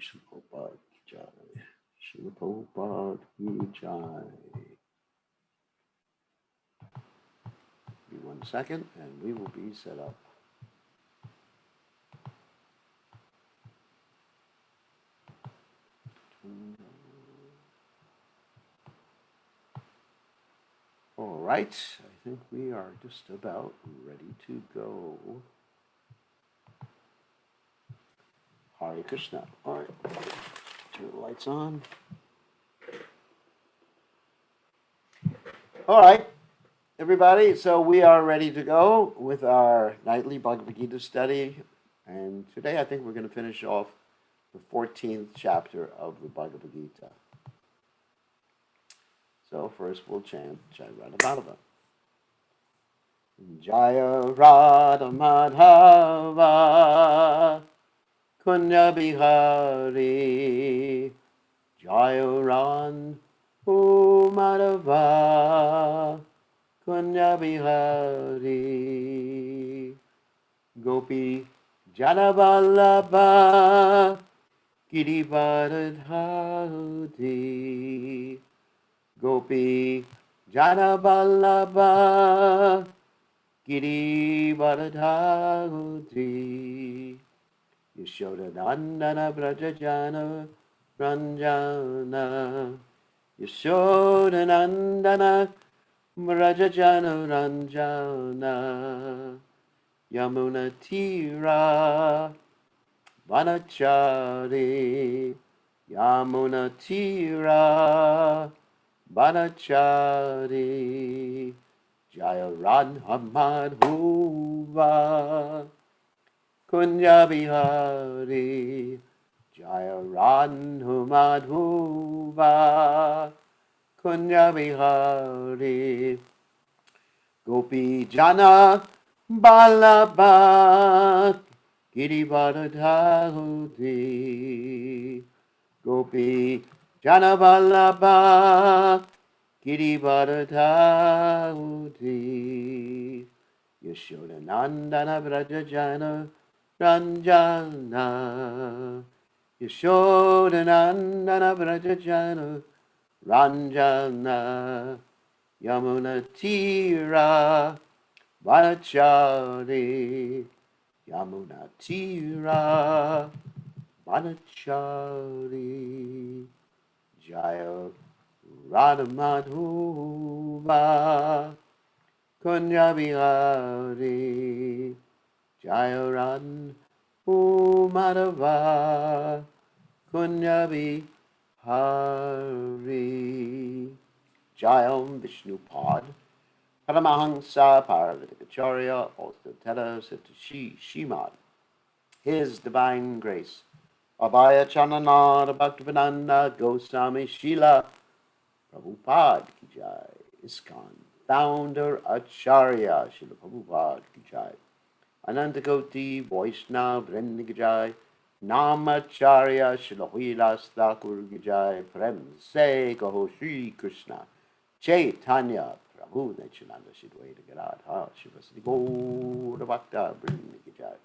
Srila Prabhupada ki jai. Srila Prabhupada ki jai. Give me 1 second and we will be set up. All right, I think we are just about ready to go. Hare Krishna. All right, turn the lights on. All right, everybody, so we are ready to go with our nightly Bhagavad Gita study. And today I think we're going to finish off the 14th chapter of the Bhagavad Gita. So first we'll chant Jai Radha Madhava. Jaya Radha Madhava Kunya Bihari Jaya Ran Madhava Kunya Bihari Gopi Janavallabha Girivardhari Gopi Janavallabha Girivardhari Yashodanandana Brajajana Ranjana Yashodanandana Brajajana Ranjana Yamuna Tira Vanachari Yamuna Tira Vanachari Jaya Radha Madhuva Kunya Bihari Jaya Radha Madhuva Kunya Bihari Gopi Jana Balabha Girivardhari Gopi Jana Balabha Girivardhari Yashodanandana Brajajana Ranjana Yashodanandana Brajajana Ranjana Yamuna Tira Vanachari Yamuna Tira Vanachari Jaya Radha Madhuva Kunya Bihari Jaya Radha Madhava Kunya Bihari Jayam Vishnupad Paramahansa Paravatikacharya Ostotela Satashi Shimad His Divine Grace Abhaya Chananada Bhaktivedanta Goswami Srila Prabhupada Ki Jai ISKCON Founder Acharya Srila Prabhupada Ki Jai Anantakoti Vaishnava Vrinda Ki Jai Namacharya Srila Huilas Thakur Ki Jai Prem Se Kaho Shri Krishna Chaitanya Prabhu Nityananda Shidwaita Gadadha Shivasri Gaura Bhakta Vrinda Ki Jai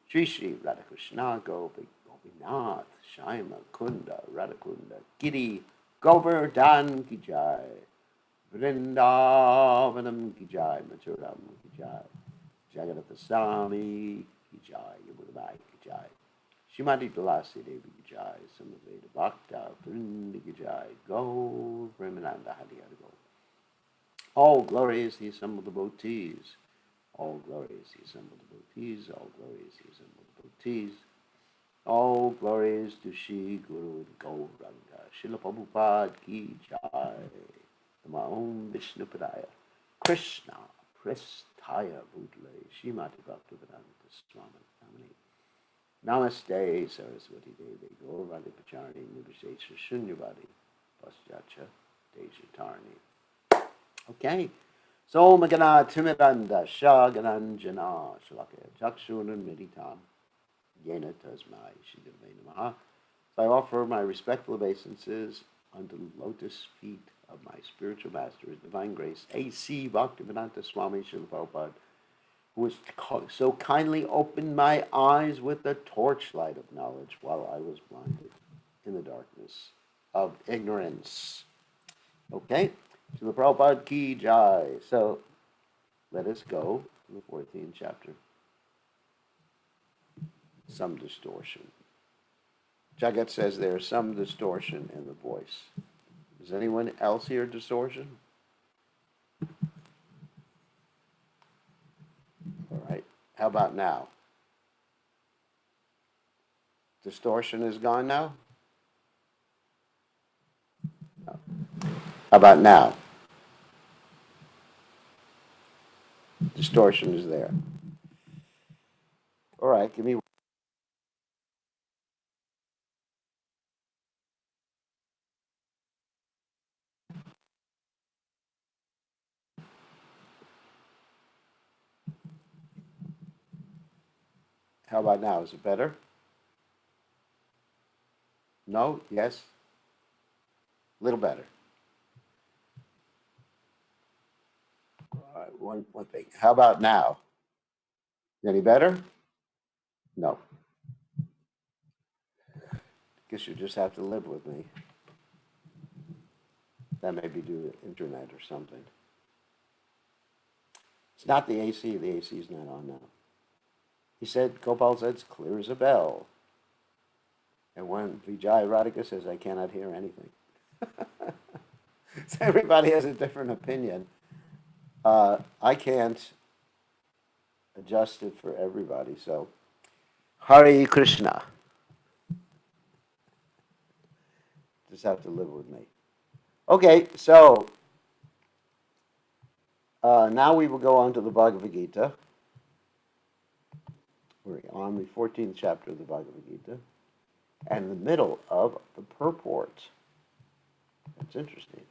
Shri Shri Radhakrishna Gopinath Shaima Kunda Radhakunda Giri Govardhan Ki Jai Vrindavanam Ki Jai Mathuram Ki Jai Jagannath Swami Ki Jai Yamuna Ki Jai Shrimati Tulasi Devi Ki Jai Samaveda Bhakta Vrinda Ki Jai Go Premananda Hari Hari Go. All glory is the assembled devotees. All glory is the assembled devotees. All glory is the assembled devotees. All glories to Shri Guru Gauranga. Srila Prabhupada Ki Jai. Nama Om Vishnupadaya. Krishna Prestaya Bhutale. Shrimati Bhaktivedanta Swami Namani. Namaste Saraswati Devi. Gauranga Pachari Nivishesha Shunyavadi. Pasjacha Dejatarni. Okay. So Magana Timiranda Shagananjana Shalakya Chakshunan Meditam. Yena Tasmai Shigame Namaha. So I offer my respectful obeisances unto the lotus feet of my spiritual master, His Divine Grace, A.C. Bhaktivedanta Swami Srila Prabhupada, who has so kindly opened my eyes with the torchlight of knowledge while I was blinded in the darkness of ignorance. Okay, so the Prabhupada Ki Jai. So let us go to the 14th chapter. Some distortion. Jagat says there is some distortion in the voice. Does anyone else hear distortion? All right. How about now? Distortion is gone now? No. How about now? Distortion is there. All right, give me. How about now? Is it better? No? Yes? A little better. All right, one thing. How about now? Any better? No. Guess you just have to live with me. That may be due to internet or something. It's not the AC. The AC is not on now. He said, Gopal said, it's clear as a bell. And when Vijay Radhika says, I cannot hear anything. So everybody has a different opinion. I can't adjust it for everybody. So, Hare Krishna. Just have to live with me. Okay, so now we will go on to the Bhagavad Gita. We're on the 14th chapter of the Bhagavad Gita, and in the middle of the purport. That's interesting.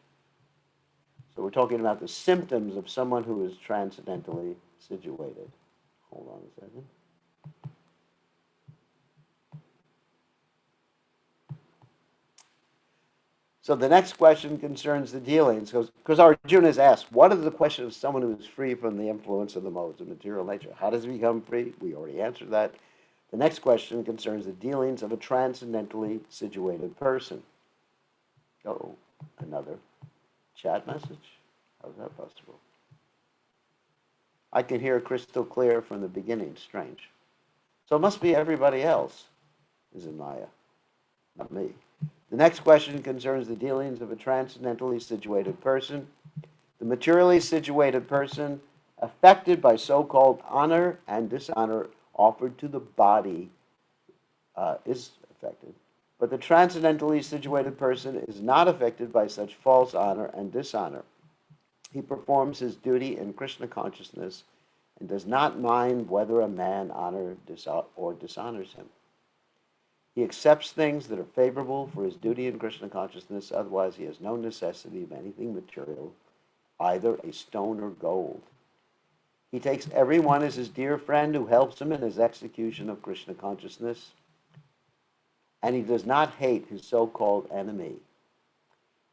So we're talking about the symptoms of someone who is transcendentally situated. Hold on a second. So the next question concerns the dealings, because Arjuna is asked, what is the question of someone who is free from the influence of the modes of material nature? How does he become free? We already answered that. The next question concerns the dealings of a transcendentally situated person. Oh, another chat message? How is that possible? I can hear crystal clear from the beginning. Strange. So it must be everybody else is in Maya, not me. The next question concerns the dealings of a transcendentally situated person. The materially situated person affected by so-called honor and dishonor offered to the body is affected. But the transcendentally situated person is not affected by such false honor and dishonor. He performs his duty in Krishna consciousness and does not mind whether a man honors or dishonors him. He accepts things that are favorable for his duty in Krishna consciousness, otherwise he has no necessity of anything material, either a stone or gold. He takes everyone as his dear friend who helps him in his execution of Krishna consciousness, and he does not hate his so-called enemy.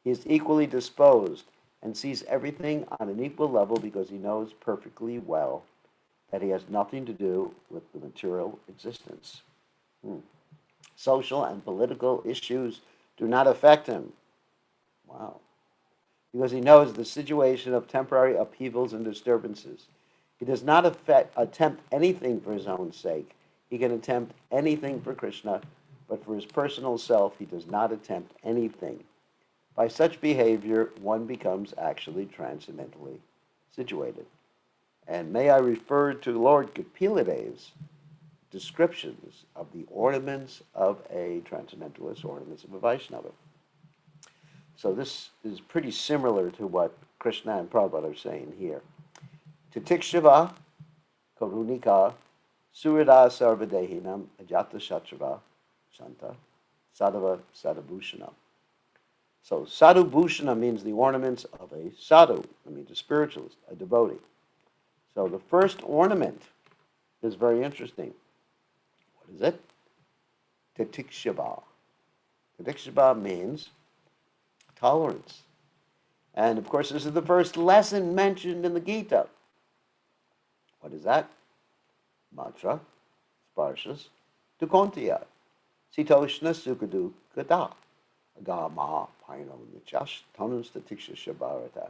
He is equally disposed and sees everything on an equal level because he knows perfectly well that he has nothing to do with the material existence. Social and political issues do not affect him. Wow. Because he knows the situation of temporary upheavals and disturbances. He does not attempt anything for his own sake. He can attempt anything for Krishna, but for his personal self, he does not attempt anything. By such behavior, one becomes actually transcendentally situated. And may I refer to Lord Kapiladev's descriptions of the ornaments of a transcendentalist, ornaments of a Vaishnava. So this is pretty similar to what Krishna and Prabhupada are saying here. Titikshava, Karunika, Surada Sarvadehinam, Ajata Shatrava, Shanta, Sadhava Sadhabhushana. So Sadhubhushana means the ornaments of a sadhu. That means a spiritualist, a devotee. So the first ornament is very interesting. What is it? Titikshava. Titikshava means tolerance. And of course, this is the first lesson mentioned in the Gita. What is that? matra, sparshas, dukontia, sitoshna sukadu gata, agama, paino, nichash, tonus, tatiksha, shabarata.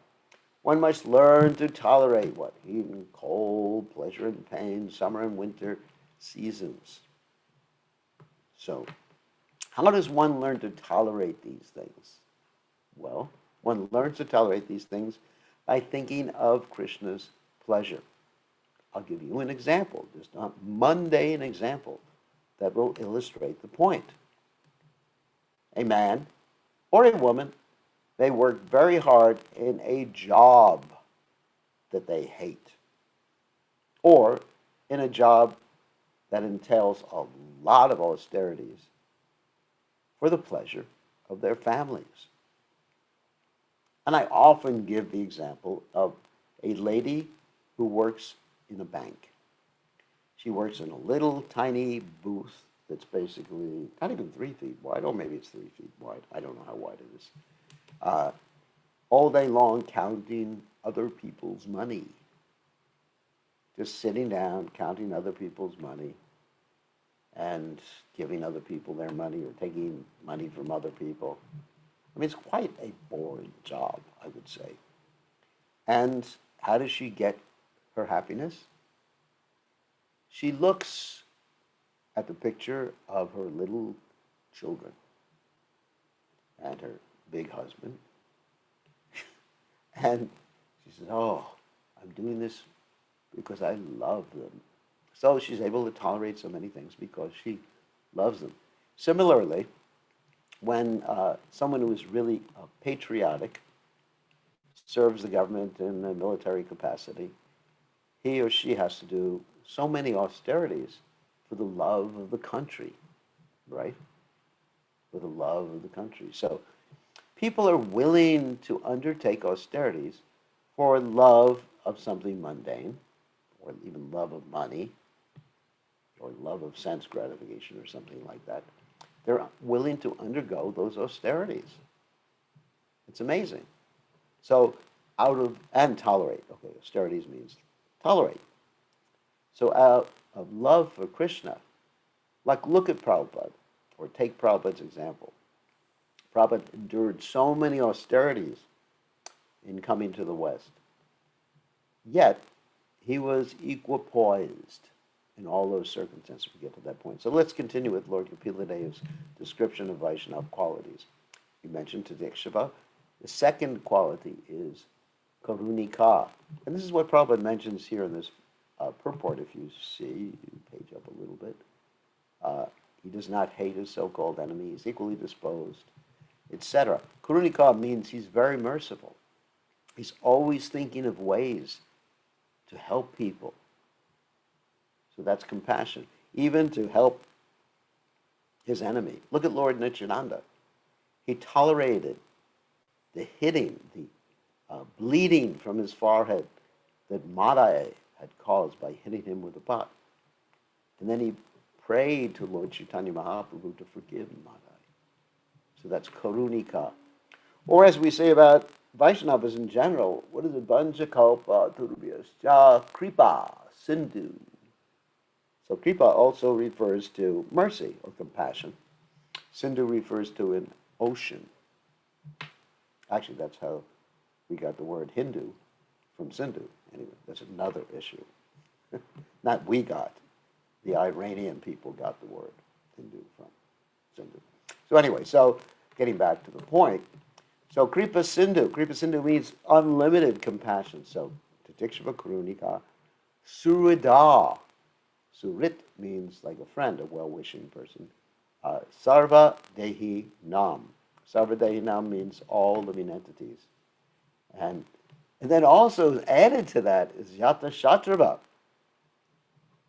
One must learn to tolerate what? Heat and cold, pleasure and pain, summer and winter seasons. So, how does one learn to tolerate these things? Well, one learns to tolerate these things by thinking of Krishna's pleasure. I'll give you an example, just a mundane example that will illustrate the point. A man or a woman, they work very hard in a job that they hate, or in a job that entails a lot of austerities for the pleasure of their families. And I often give the example of a lady who works in a bank. She works in a little tiny booth that's basically not even 3 feet wide, or maybe it's 3 feet wide. I don't know how wide it is. All day long counting other people's money. Just sitting down, counting other people's money and giving other people their money or taking money from other people. I mean, it's quite a boring job, I would say. And how does she get her happiness? She looks at the picture of her little children and her big husband. And she says, oh, I'm doing this because I love them. So she's able to tolerate so many things because she loves them. Similarly, when someone who is really patriotic serves the government in a military capacity, he or she has to do so many austerities for the love of the country, right? For the love of the country. So people are willing to undertake austerities for love of something mundane, or even love of money, or love of sense gratification, or something like that. They're willing to undergo those austerities. It's amazing. So and tolerate. Okay, austerities means tolerate. So out of love for Krishna, like look at Prabhupada, or take Prabhupada's example. Prabhupada endured so many austerities in coming to the West. Yet, he was equipoised in all those circumstances. We get to that point. So let's continue with Lord Kapila description of Vaishnava qualities. You mentioned Tadikshava. The second quality is Karunika. And this is what Prabhupada mentions here in this purport. If you see, page up a little bit. He does not hate his so-called enemy. He's equally disposed, etc. Karunika means he's very merciful. He's always thinking of ways to help people. So that's compassion. Even to help his enemy. Look at Lord Nityananda. He tolerated the hitting, the bleeding from his forehead that Madai had caused by hitting him with a pot. And then he prayed to Lord Chaitanya Mahaprabhu to forgive Madai. So that's Karunika. Or as we say about Vaishnavas in general, what is it? Banjakalpa Turubhyascha Kripa Sindhu. So Kripa also refers to mercy or compassion. Sindhu refers to an ocean. Actually, that's how we got the word Hindu from Sindhu. Anyway, that's another issue. Not we got. The Iranian people got the word Hindu from Sindhu. So anyway, so getting back to the point. So Kripa Sindhu means unlimited compassion. So Tatikshava Karunika Surida. Surit means like a friend, a well-wishing person. Sarva Dehi Nam. Sarva Dehi Nam means all living entities. And then also added to that is Yata Shatrava.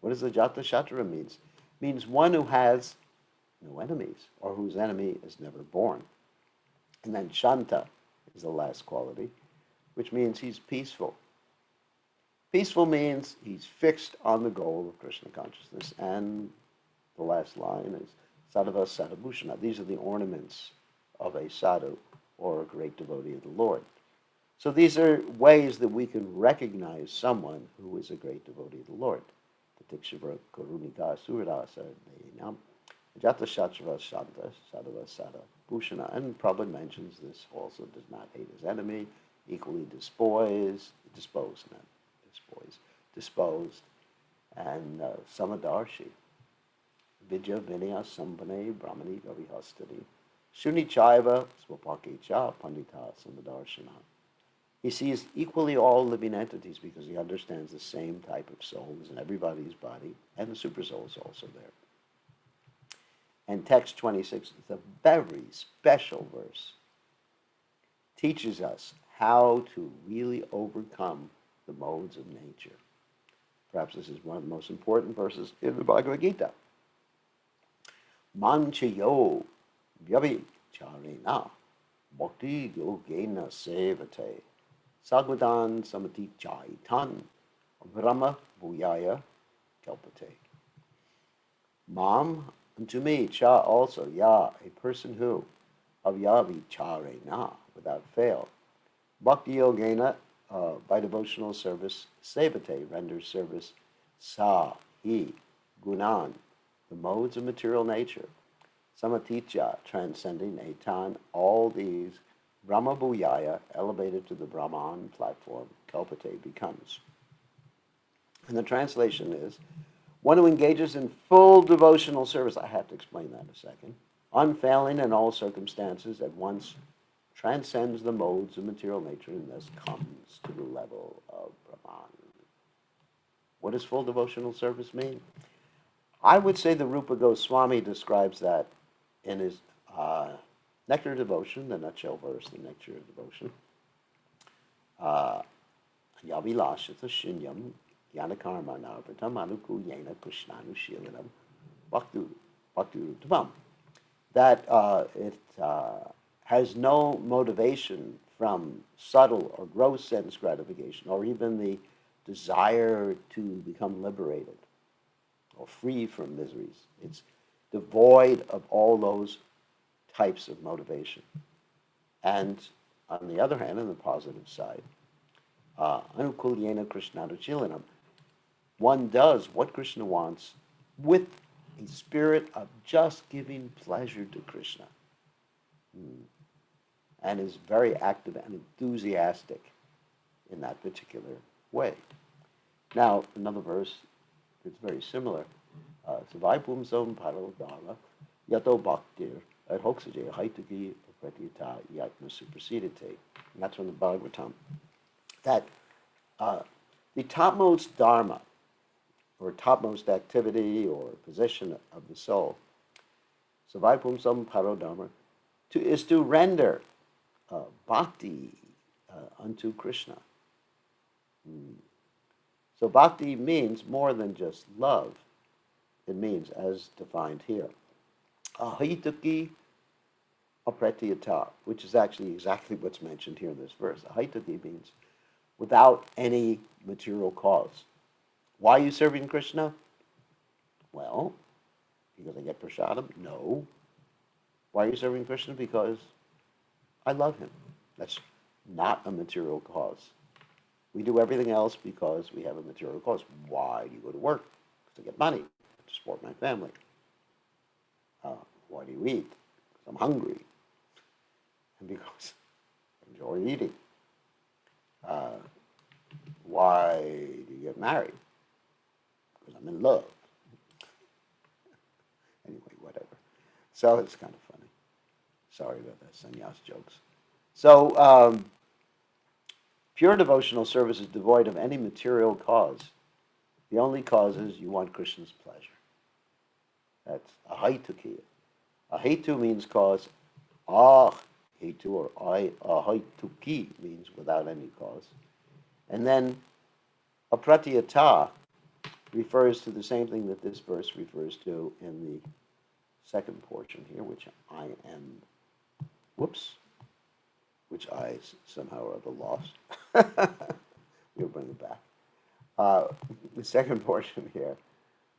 What does the Jata Shatra means? It means one who has no enemies, or whose enemy is never born. And then Shanta is the last quality, which means he's peaceful. Peaceful means he's fixed on the goal of Krishna consciousness. And the last line is Sadhava Sadhabhushana. These are the ornaments of a sadhu, or a great devotee of the Lord. So these are ways that we can recognize someone who is a great devotee of the Lord. Tatikshava Karunika Suradasa Nam Jata Shachava Shanta Sadava Sada Bhushana, and Prabhupada mentions this also, does not hate his enemy, equally disposed, and Samadarshi, Vidya Vinaya Sambhane Brahmani Gavihastani, Shuni Chaiva Swapake Cha Pandita Samadarshana. He sees equally all living entities because he understands the same type of soul is in everybody's body, and the super soul is also there. And text 26 is a very special verse. Teaches us how to really overcome the modes of nature. Perhaps this is one of the most important verses in the Bhagavad Gita. Manchayo vyavicharena bhakti yogena sevate Sagvadan samati chaitan brahma bhuyaya kalpate. Mam, unto me, cha also, ya, a person who, avyavi charena, without fail, bhakti yogena, by devotional service, sevate, renders service, sa, he, gunan, the modes of material nature, samatitya, transcending etan, all these, Brahma Bhuyaya, elevated to the Brahman platform, Kalpate becomes. And the translation is, one who engages in full devotional service, I have to explain that in a second, unfailing in all circumstances, at once transcends the modes of material nature and thus comes to the level of Brahman. What does full devotional service mean? I would say the Rupa Goswami describes that in his Nectar of Devotion, the nutshell verse, the Nectar of Devotion. Yavilashita Shinyam Yanakarma Narvatam Anuku Yena Krishnanu Shilanam Bhakti. That it has no motivation from subtle or gross sense gratification or even the desire to become liberated or free from miseries. It's devoid of all those types of motivation. And on the other hand, on the positive side, Anukulyena Krishnadu Chilanam, one does what Krishna wants with a spirit of just giving pleasure to Krishna. And is very active and enthusiastic in that particular way. Now, another verse that's very similar. Savaipum Som Paro Dharma Yato Bhaktir at Hoxaje Haituki Pratita Yatma Supersedite. And that's from the Bhagavatam. That the topmost dharma, or topmost activity or position of the soul, Savaipum Sam Paro Dharma, is to render bhakti unto Krishna. So bhakti means more than just love. It means, as defined here, ahituki apratiyata, which is actually exactly what's mentioned here in this verse. Ahituki means without any material cause. Why are you serving Krishna? Well, because I get prasadam? No. Why are you serving Krishna? Because I love him. That's not a material cause. We do everything else because we have a material cause. Why do you go to work? To get money, to support my family. Why do you eat? Because I'm hungry. And because I enjoy eating. Why do you get married? Because I'm in love. Anyway, whatever. So it's kind of funny. Sorry about that, sannyas jokes. So, pure devotional service is devoid of any material cause. The only cause is you want Krishna's pleasure. That's ahaitukiya. Ahetu means cause. Hetu or ahaituki means without any cause. And then apratiyata refers to the same thing that this verse refers to in the second portion here, which I somehow or other lost. We'll bring it back. The second portion here,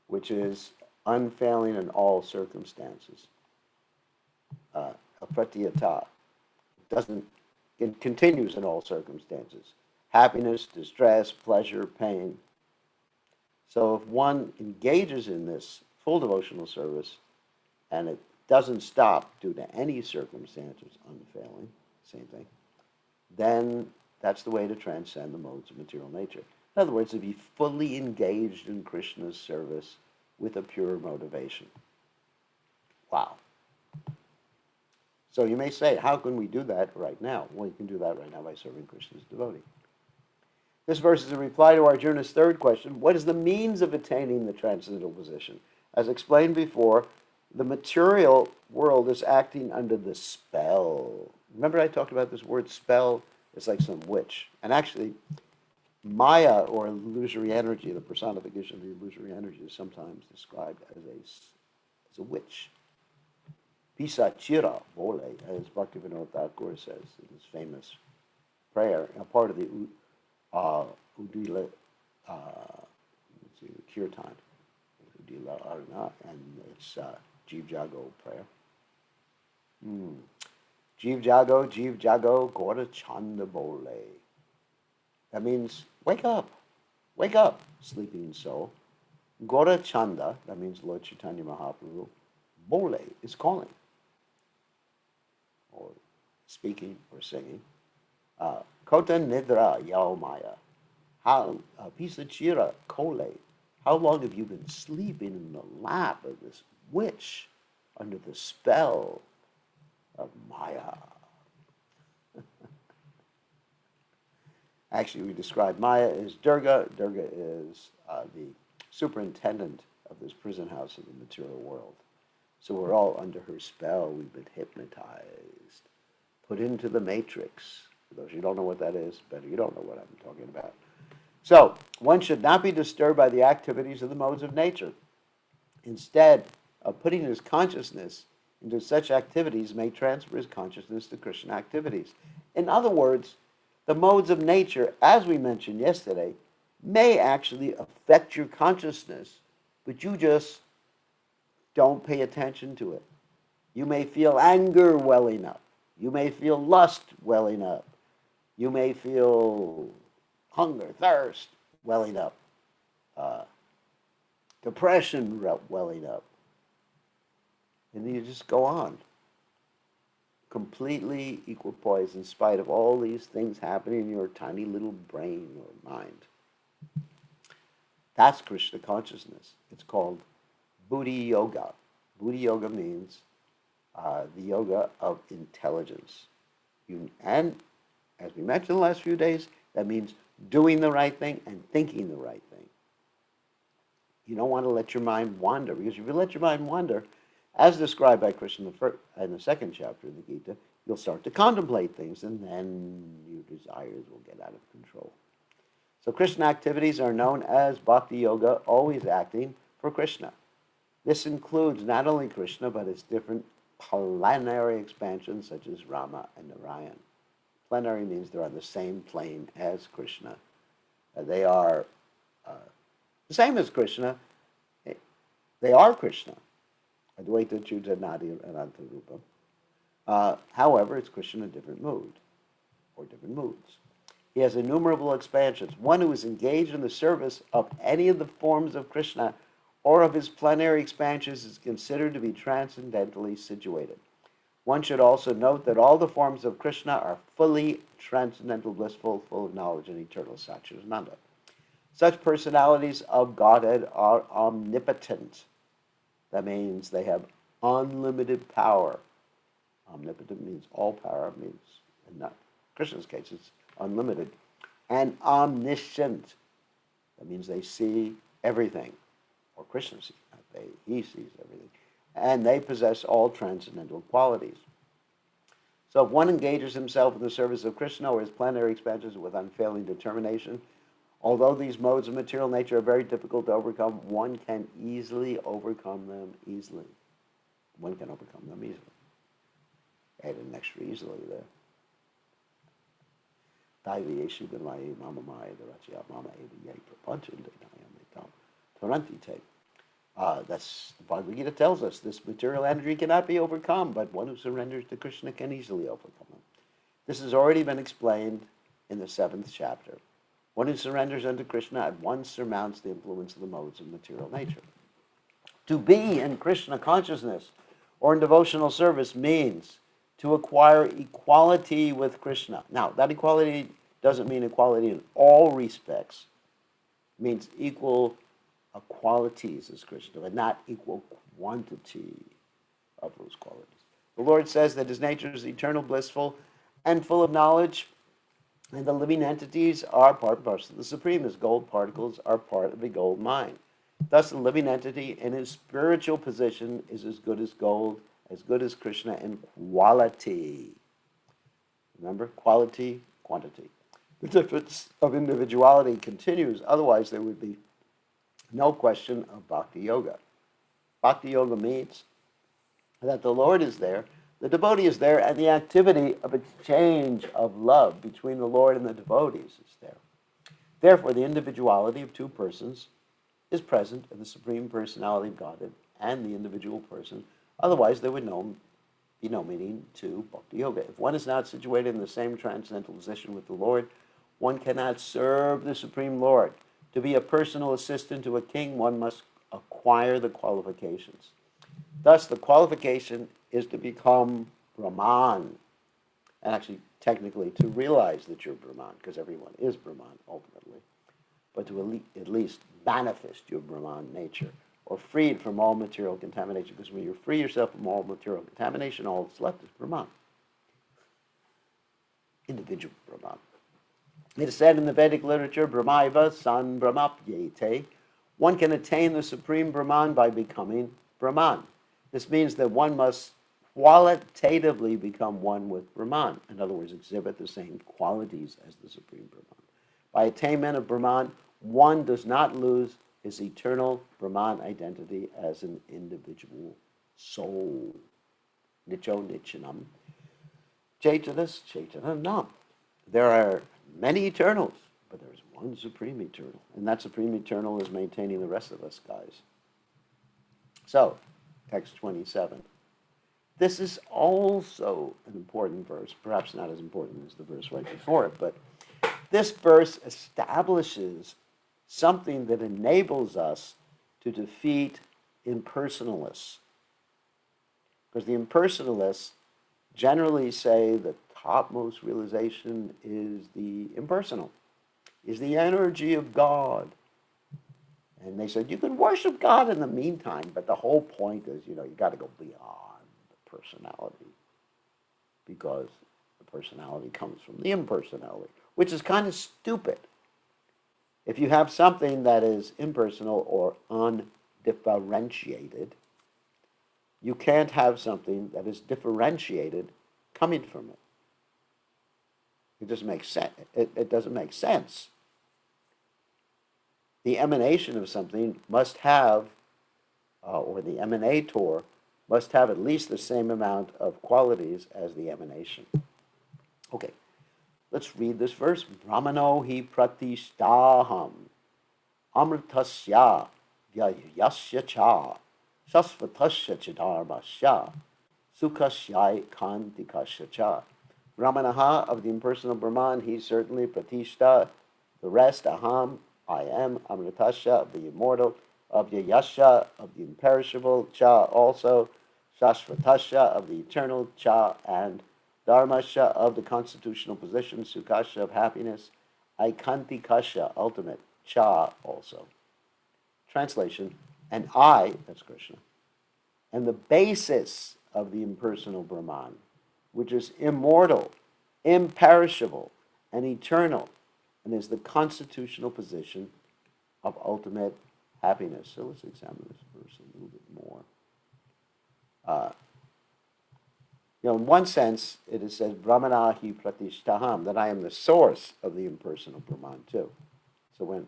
which is unfailing in all circumstances. Apratiyata it continues in all circumstances. Happiness, distress, pleasure, pain. So if one engages in this full devotional service and it doesn't stop due to any circumstances unfailing, same thing, then that's the way to transcend the modes of material nature. In other words, to be fully engaged in Krishna's service with a pure motivation. Wow. So you may say, how can we do that right now? Well, you can do that right now by serving Krishna's devotee. This verse is a reply to Arjuna's third question, what is the means of attaining the transcendental position? As explained before, the material world is acting under the spell. Remember I talked about this word spell? It's like some witch. And actually, Maya, or illusory energy, the personification of the illusory energy, is sometimes described as a witch. Pisachira vole, as Bhaktivinoda Thakur says in his famous prayer, a part of the Udila Kirtan, Udila Arna, and it's Jeev Jago prayer. Jeev Jago, Gora Chanda Bole. That means wake up, sleeping soul. Gora Chanda, that means Lord Chaitanya Mahaprabhu, Bole is calling, or speaking, or singing. Kota Nidra Yao Maya. How Pisachira Kole. How long have you been sleeping in the lap of this witch under the spell of Maya? Actually, we describe Maya as Durga. Durga is the superintendent of this prison house of the material world. So we're all under her spell. We've been hypnotized, put into the matrix. For those of you who don't know what that is, better you don't know what I'm talking about. So one should not be disturbed by the activities of the modes of nature. Instead of putting his consciousness into such activities, may transfer his consciousness to Krishna activities. In other words, the modes of nature, as we mentioned yesterday, may actually affect your consciousness, but you just don't pay attention to it. You may feel anger welling up. You may feel lust welling up. You may feel hunger, thirst welling up. Depression welling up. And you just go on. Completely equipoised in spite of all these things happening in your tiny little brain or mind. That's Krishna consciousness. It's called Buddhi Yoga. Buddhi Yoga means the yoga of intelligence. And as we mentioned the last few days, that means doing the right thing and thinking the right thing. You don't want to let your mind wander, because if you let your mind wander, as described by Krishna in the second chapter of the Gita, you'll start to contemplate things, and then your desires will get out of control. So Krishna activities are known as Bhakti Yoga, always acting for Krishna. This includes not only Krishna, but his different planetary expansions, such as Rama and Narayan. Planetary means they're on the same plane as Krishna. They are the same as Krishna. They are Krishna. Advaita Chuta Nadi Ananta Rupa. However, it's Krishna in a different mood, or different moods. He has innumerable expansions. One who is engaged in the service of any of the forms of Krishna or of his plenary expansions is considered to be transcendentally situated. One should also note that all the forms of Krishna are fully transcendental, blissful, full of knowledge, and eternal Satchidananda. Such personalities of Godhead are omnipotent. That means they have unlimited power. Omnipotent means all power, means, in not Krishna's case, it's unlimited. And omniscient. That means they see everything. Or Krishna sees, he sees everything. And they possess all transcendental qualities. So if one engages himself in the service of Krishna or his planetary expansions with unfailing determination, although these modes of material nature are very difficult to overcome, one can easily overcome them easily. One can overcome them easily. Add an extra easily there. That's the Bhagavad Gita tells us. This material energy cannot be overcome, but one who surrenders to Krishna can easily overcome them. This has already been explained in the 7th chapter. One who surrenders unto Krishna at once surmounts the influence of the modes of material nature. To be in Krishna consciousness or in devotional service means to acquire equality with Krishna. Now, that equality doesn't mean equality in all respects. It means equal qualities as Krishna, but not equal quantity of those qualities. The Lord says that his nature is eternal, blissful, and full of knowledge, and the living entities are part and parcel of the Supreme. His gold particles are part of the gold mine. Thus, the living entity in his spiritual position is as good as gold, as good as Krishna in quality. Remember, quality, quantity. The difference of individuality continues, otherwise there would be no question of bhakti yoga. Bhakti yoga means that the Lord is there, the devotee is there, and the activity of exchange of love between the Lord and the devotees is there. Therefore, the individuality of two persons is present in the Supreme Personality of Godhead and the individual person. Otherwise, there would be no meaning to bhakti yoga. If one is not situated in the same transcendental position with the Lord, one cannot serve the Supreme Lord. To be a personal assistant to a king, one must acquire the qualifications. Thus, the qualification is to become Brahman, and actually, technically, to realize that you're Brahman, because everyone is Brahman, ultimately, but to at least manifest your Brahman nature, or freed from all material contamination, because when you free yourself from all material contamination, all that's left is Brahman. Individual Brahman. It is said in the Vedic literature, Brahmaiva san brahmapyete. One can attain the supreme Brahman by becoming Brahman. This means that one must qualitatively become one with Brahman. In other words, exhibit the same qualities as the supreme Brahman. By attainment of Brahman, one does not lose his eternal Brahman identity as an individual soul. Nicho nichanam. Chaitanas chaitanam. There are many eternals, but there is one supreme eternal. And that supreme eternal is maintaining the rest of us, guys. So, text 27. This is also an important verse, perhaps not as important as the verse right before it, but this verse establishes something that enables us to defeat impersonalists. Because the impersonalists generally say the topmost realization is the impersonal, is the energy of God. And they said, you can worship God in the meantime, but the whole point is, you got to go beyond the personality, because the personality comes from the impersonality, which is kind of stupid. If you have something that is impersonal or undifferentiated, you can't have something that is differentiated coming from it. It doesn't make sense. It doesn't make sense. The emanation of something must have, or the emanator must have at least the same amount of qualities as the emanation. Okay, let's read this verse. Brahmano hi pratishtaham amritasya vyayasya cha sasvatasya chidharmasya sukasyai kantikasya cha. Brahmanaha, of the impersonal Brahman, he certainly pratishta. The rest, aham, I am, amritasya, of the immortal, of yasya, of the imperishable, cha also, shashvatasya, of the eternal, cha, and dharmasya, of the constitutional position, sukasya, of happiness, aikantikasya, ultimate, cha also. Translation, and I, that's Krishna, and the basis of the impersonal Brahman, which is immortal, imperishable, and eternal, and is the constitutional position of ultimate happiness. So let's examine this verse a little bit more. In one sense, it is said, Brahmana hi pratishtaham, that I am the source of the impersonal Brahman too. So when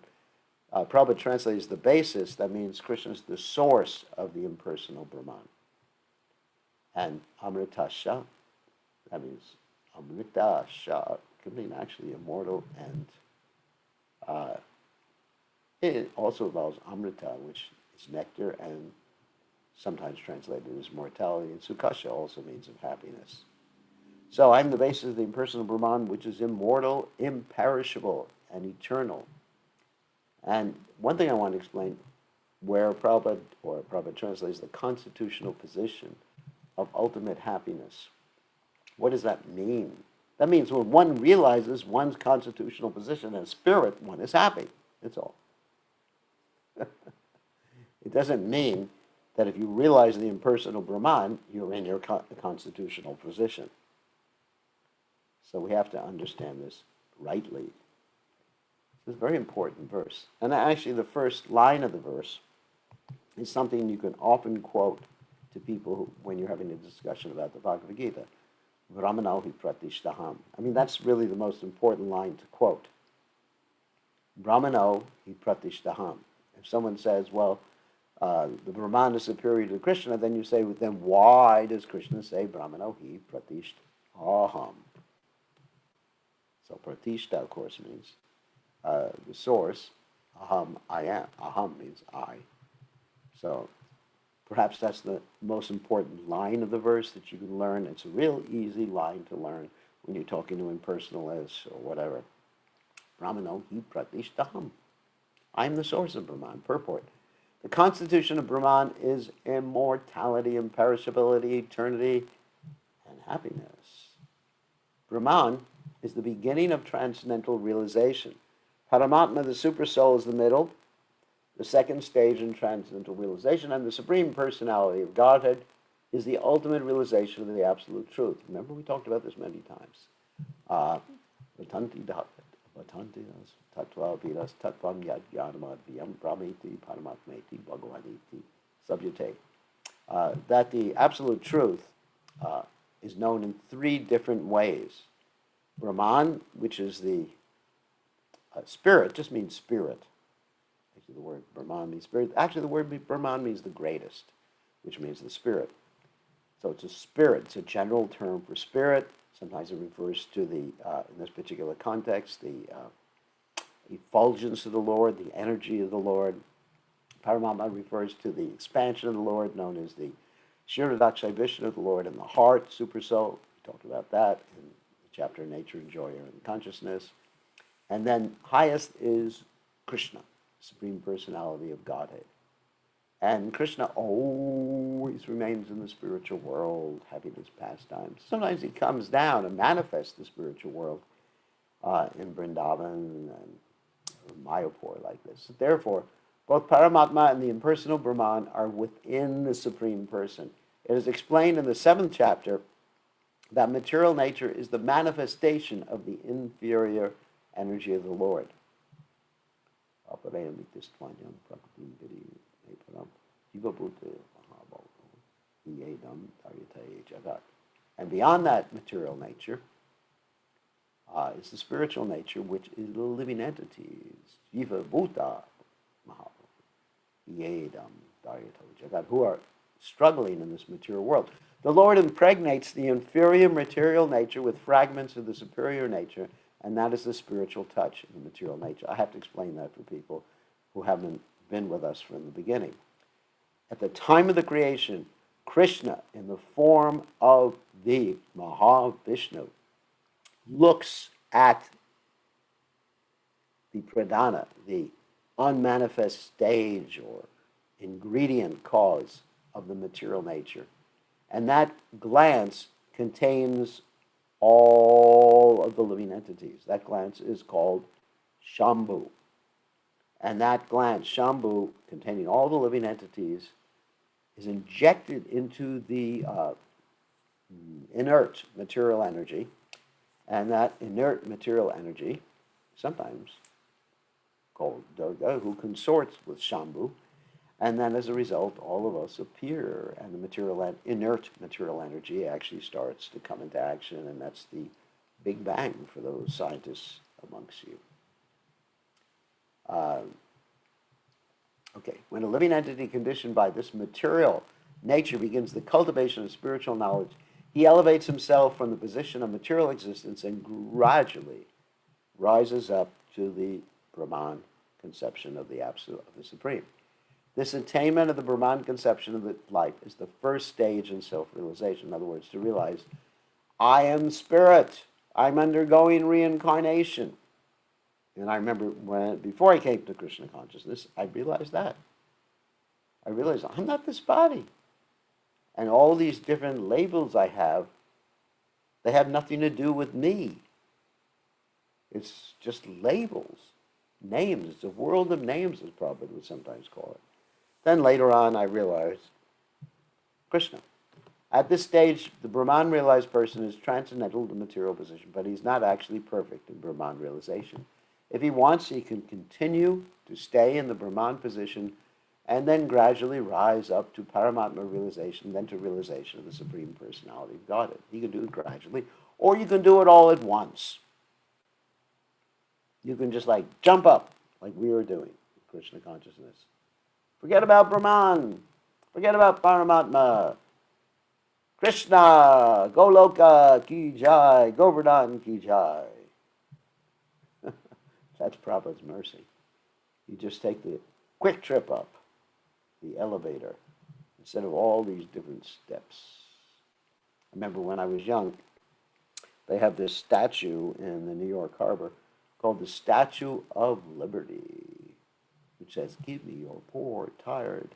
Prabhupada translates the basis, that means Krishna is the source of the impersonal Brahman. And Amritasya, that means Amrita Shah, can mean actually immortal, and it also involves Amrita, which is nectar, and sometimes translated as mortality, and Sukasha also means of happiness. So I'm the basis of the impersonal Brahman, which is immortal, imperishable, and eternal. And one thing I want to explain, where Prabhupada translates the constitutional position of ultimate happiness. What does that mean? That means when one realizes one's constitutional position as spirit, one is happy. That's all. It doesn't mean that if you realize the impersonal Brahman, you're in your constitutional position. So we have to understand this rightly. It's a very important verse. And actually the first line of the verse is something you can often quote to people when you're having a discussion about the Bhagavad Gita. Brahmano hi pratishtaham. I mean, that's really the most important line to quote. Brahmano hi pratishtaham. If someone says, well, the Brahman is superior to Krishna, then you say, then why does Krishna say Brahmano hi pratishtaham? So pratishta, of course, means the source. Aham, I am. Aham means I. So perhaps that's the most important line of the verse that you can learn. It's a real easy line to learn when you're talking to impersonalists or whatever. Brahmano hi pratishtaham. I'm the source of Brahman. Purport. The constitution of Brahman is immortality, imperishability, eternity, and happiness. Brahman is the beginning of transcendental realization. Paramatma, the Supersoul, is the middle, the second stage in transcendental realization, and the Supreme Personality of Godhead is the ultimate realization of the Absolute Truth. Remember, we talked about this many times. Vatanti tattva vidas tattvam yad jnanamad viyam brahmeti paramatmeti bhagavaniti subjate. That the Absolute Truth is known in three different ways. Brahman, which is the spirit, just means spirit. Actually, the word Brahman means spirit. Actually, the word Brahman means the greatest, which means the spirit. So it's a spirit. It's a general term for spirit. Sometimes it refers to the, in this particular context, the effulgence of the Lord, the energy of the Lord. Paramatma refers to the expansion of the Lord, known as the Shirodakshai Vishnu of the Lord in the heart, super soul. We talked about that in the chapter Nature and Joy and Consciousness. And then highest is Krishna, Supreme Personality of Godhead. And Krishna always remains in the spiritual world, having his pastimes. Sometimes he comes down and manifests the spiritual world in Vrindavan and Mayapur like this. Therefore, both Paramatma and the impersonal Brahman are within the Supreme Person. It is explained in the 7th chapter that material nature is the manifestation of the inferior energy of the Lord. And beyond that material nature is the spiritual nature, which is the living entities, Jiva Bhuta who are struggling in this material world. The Lord impregnates the inferior material nature with fragments of the superior nature, and that is the spiritual touch in the material nature. I have to explain that for people who haven't been with us from the beginning. At the time of the creation, Krishna, in the form of the Mahavishnu, looks at the pradhana, the unmanifest stage or ingredient cause of the material nature. And that glance contains all of the living entities. That glance is called Shambhu. And that glance, Shambhu, containing all the living entities, is injected into the inert material energy. And that inert material energy, sometimes called Durga, who consorts with Shambhu, and then as a result, all of us appear, and the inert material energy actually starts to come into action, and that's the Big Bang for those scientists amongst you. Okay, when a living entity conditioned by this material nature begins the cultivation of spiritual knowledge, he elevates himself from the position of material existence and gradually rises up to the Brahman conception of the Absolute, of the Supreme. This attainment of the Brahman conception of the life is the first stage in self-realization. In other words, to realize, I am spirit. I'm undergoing reincarnation. And I remember before I came to Krishna consciousness, I realized that. I realized I'm not this body. And all these different labels I have, they have nothing to do with me. It's just labels, names. It's a world of names, as Prabhupada would sometimes call it. Then later on, I realized Krishna. At this stage, the Brahman realized person is transcendental to material position, but he's not actually perfect in Brahman realization. If he wants, he can continue to stay in the Brahman position and then gradually rise up to Paramatma realization, then to realization of the Supreme Personality of Godhead. He can do it gradually, or you can do it all at once. You can just like jump up, like we were doing in Krishna consciousness. Forget about Brahman. Forget about Paramatma. Krishna, Goloka ki jai, Govardhan ki jai. That's Prabhupada's mercy. You just take the quick trip up, the elevator, instead of all these different steps. I remember when I was young, they have this statue in the New York Harbor called the Statue of Liberty, which says, "Give me your poor, tired,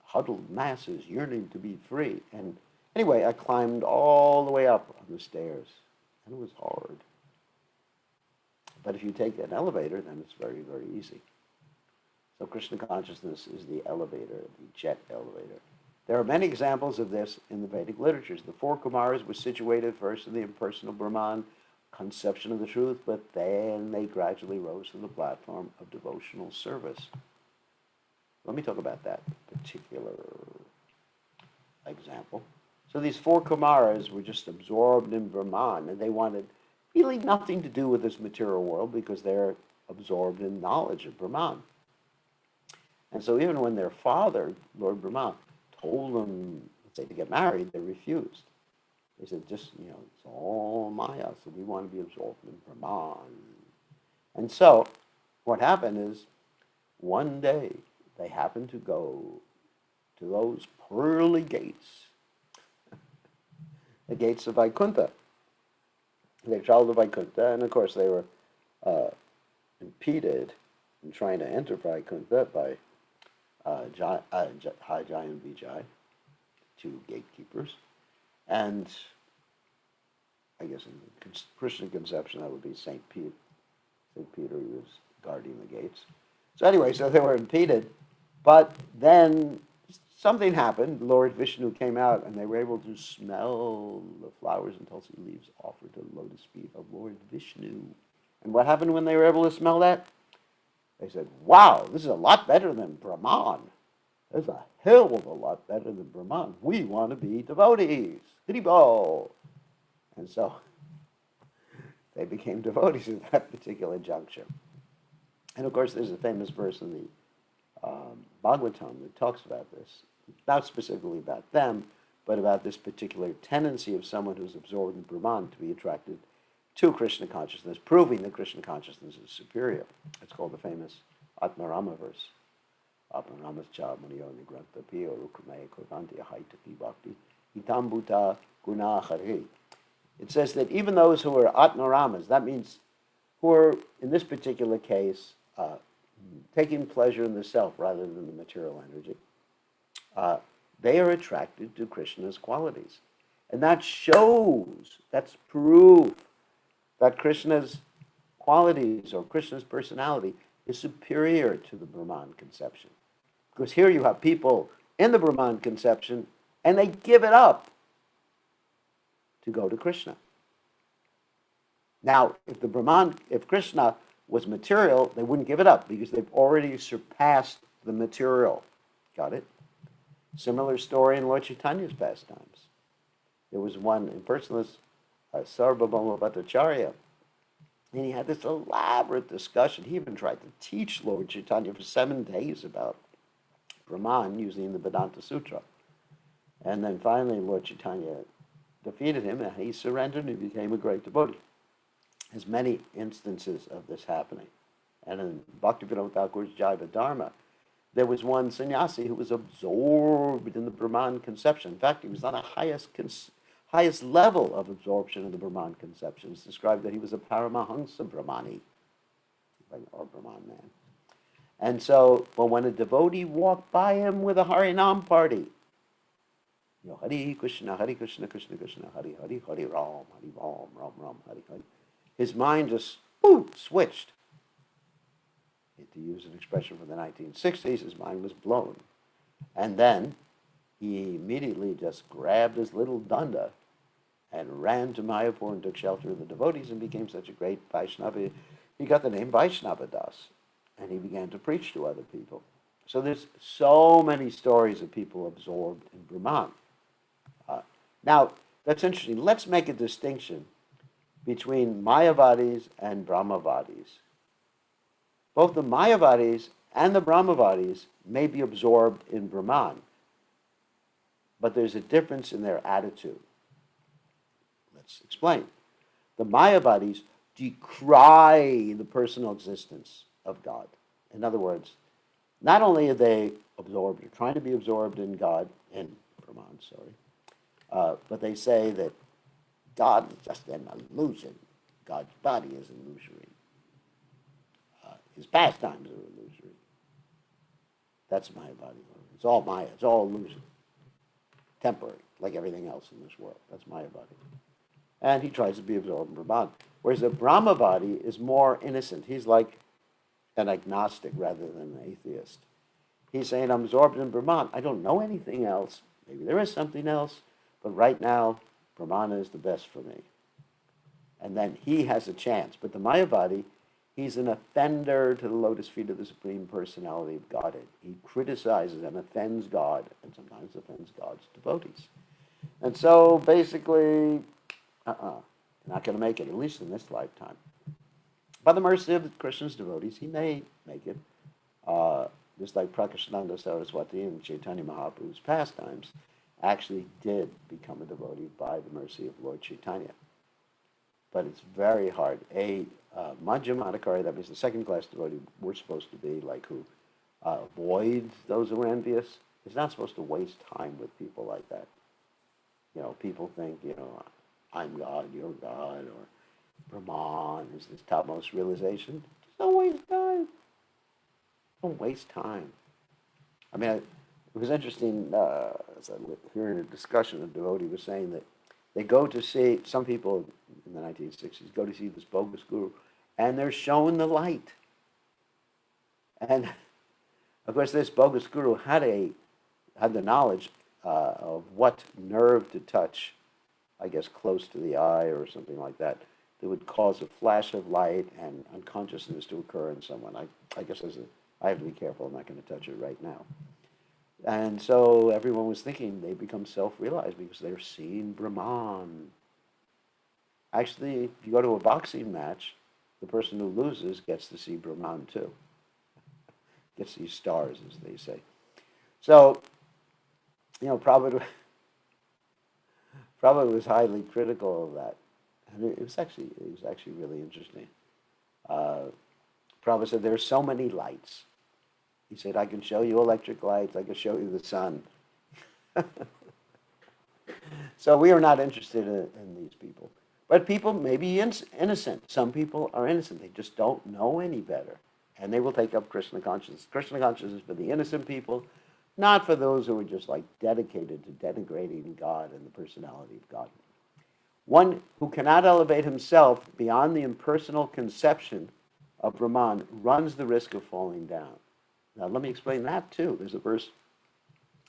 huddled masses yearning to be free." And anyway, I climbed all the way up on the stairs, and it was hard. But if you take an elevator, then it's very, very easy. So Krishna consciousness is the elevator, the jet elevator. There are many examples of this in the Vedic literatures. The four Kumaras were situated first in the impersonal Brahman conception of the truth, but then they gradually rose to the platform of devotional service. Let me talk about that particular example. So these four Kumaras were just absorbed in Brahman, and they wanted really nothing to do with this material world because they're absorbed in knowledge of Brahman. And so even when their father, Lord Brahma, told them, let's say, to get married, they refused. They said, just, it's all Maya, so we want to be absorbed in Brahman. And so what happened is, one day, they happened to go to those pearly gates, the gates of Vaikuntha. They traveled to Vaikuntha, and of course they were impeded in trying to enter Vaikuntha by Jai and Vijay, two gatekeepers. And I guess in Christian conception, that would be St. Peter. St. Peter, who was guarding the gates. So anyway, so they were impeded. But then something happened. Lord Vishnu came out, and they were able to smell the flowers and tulsi leaves offered to the lotus feet of Lord Vishnu. And what happened when they were able to smell that? They said, wow, this is a lot better than Brahman. There's a hell of a lot better than Brahman. We want to be devotees. Haribol. And so they became devotees at that particular juncture. And of course, there's a famous verse in the Bhagavatam that talks about this, not specifically about them, but about this particular tendency of someone who's absorbed in Brahman to be attracted to Krishna consciousness, proving that Krishna consciousness is superior. It's called the famous Atmarama verse. Atmaramascha muniyo nigranta piyo rukrame kodanti ahaitaki bhakti hitambuta guna hari. It says that even those who are Atmaramas, that means who are, in this particular case, taking pleasure in the self rather than the material energy, they are attracted to Krishna's qualities. And that shows, that's proof that Krishna's qualities or Krishna's personality is superior to the Brahman conception. Because here you have people in the Brahman conception and they give it up to go to Krishna. Now, if Krishna was material, they wouldn't give it up because they've already surpassed the material. Got it? Similar story in Lord Chaitanya's pastimes. There was one impersonalist, Sarvabhauma Bhattacharya, and he had this elaborate discussion. He even tried to teach Lord Chaitanya for 7 days about Brahman using the Vedanta Sutra. And then finally Lord Chaitanya defeated him and he surrendered and he became a great devotee. There's many instances of this happening. And in Bhaktivinoda Thakur's Jaiva Dharma, there was one sannyasi who was absorbed in the Brahman conception. In fact, he was on the highest level of absorption in the Brahman conception. It's described that he was a Paramahansa Brahmani. or Brahman man. And so, but when a devotee walked by him with a Harinam party, Hari Krishna, Krishna Krishna, Hari Hari, Hari Ram, Ram Ram, Hari Hari. His mind just switched. To use an expression from the 1960s, his mind was blown. And then he immediately just grabbed his little danda and ran to Mayapur and took shelter of the devotees and became such a great Vaishnava. He got the name Vaishnava Das, and he began to preach to other people. So there's so many stories of people absorbed in Brahman. Now, that's interesting. Let's make a distinction between Mayavadis and Brahmavadis. Both the Mayavadis and the Brahmavadis may be absorbed in Brahman, but there's a difference in their attitude. Let's explain. The Mayavadis decry the personal existence of God. In other words, not only are they absorbed or trying to be absorbed in God, in Brahman, but they say that God is just an illusion. God's body is illusory. His pastimes are illusory. That's Mayavadi. It's all Maya. It's all illusion. Temporary, like everything else in this world. That's Mayavadi. And he tries to be absorbed in Brahman. Whereas a Brahmavadi is more innocent. He's like an agnostic rather than an atheist. He's saying, I'm absorbed in Brahman. I don't know anything else. Maybe there is something else, but right now, Brahmana is the best for me. And then he has a chance. But the Mayavadi, he's an offender to the lotus feet of the Supreme Personality of Godhead. He criticizes and offends God, and sometimes offends God's devotees. And so, basically, you're not going to make it, at least in this lifetime. By the mercy of Krishna's devotees, he may make it. Just like Prakashananda Saraswati and Chaitanya Mahaprabhu's pastimes actually did become a devotee by the mercy of Lord Chaitanya. But it's very hard. Madhyamadikari, that means the second-class devotee, we're supposed to be like who avoids those who are envious. Is not supposed to waste time with people like that. People think, I'm God, you're God, or Brahman is this topmost realization. Just don't waste time. Don't waste time. I mean, it was interesting, as I hearing a discussion, a devotee was saying that they go to see, some people in the 1960s go to see this bogus guru, and they're shown the light. And, of course, this bogus guru had the knowledge of what nerve to touch, I guess, close to the eye or something like that would cause a flash of light and unconsciousness to occur in someone. I guess I have to be careful. I'm not going to touch it right now. And so everyone was thinking they become self-realized because they're seeing Brahman. Actually, if you go to a boxing match, the person who loses gets to see Brahman too. Gets these stars, as they say. So, Prabhupada was highly critical of that. And it was actually really interesting. Prabhupada said, there are so many lights. He said, I can show you electric lights, I can show you the sun. So we are not interested in these people. But people may be innocent. Some people are innocent. They just don't know any better. And they will take up Krishna consciousness. Krishna consciousness is for the innocent people, not for those who are just like dedicated to denigrating God and the personality of God. One who cannot elevate himself beyond the impersonal conception of Brahman runs the risk of falling down. Now, let me explain that too. There's a verse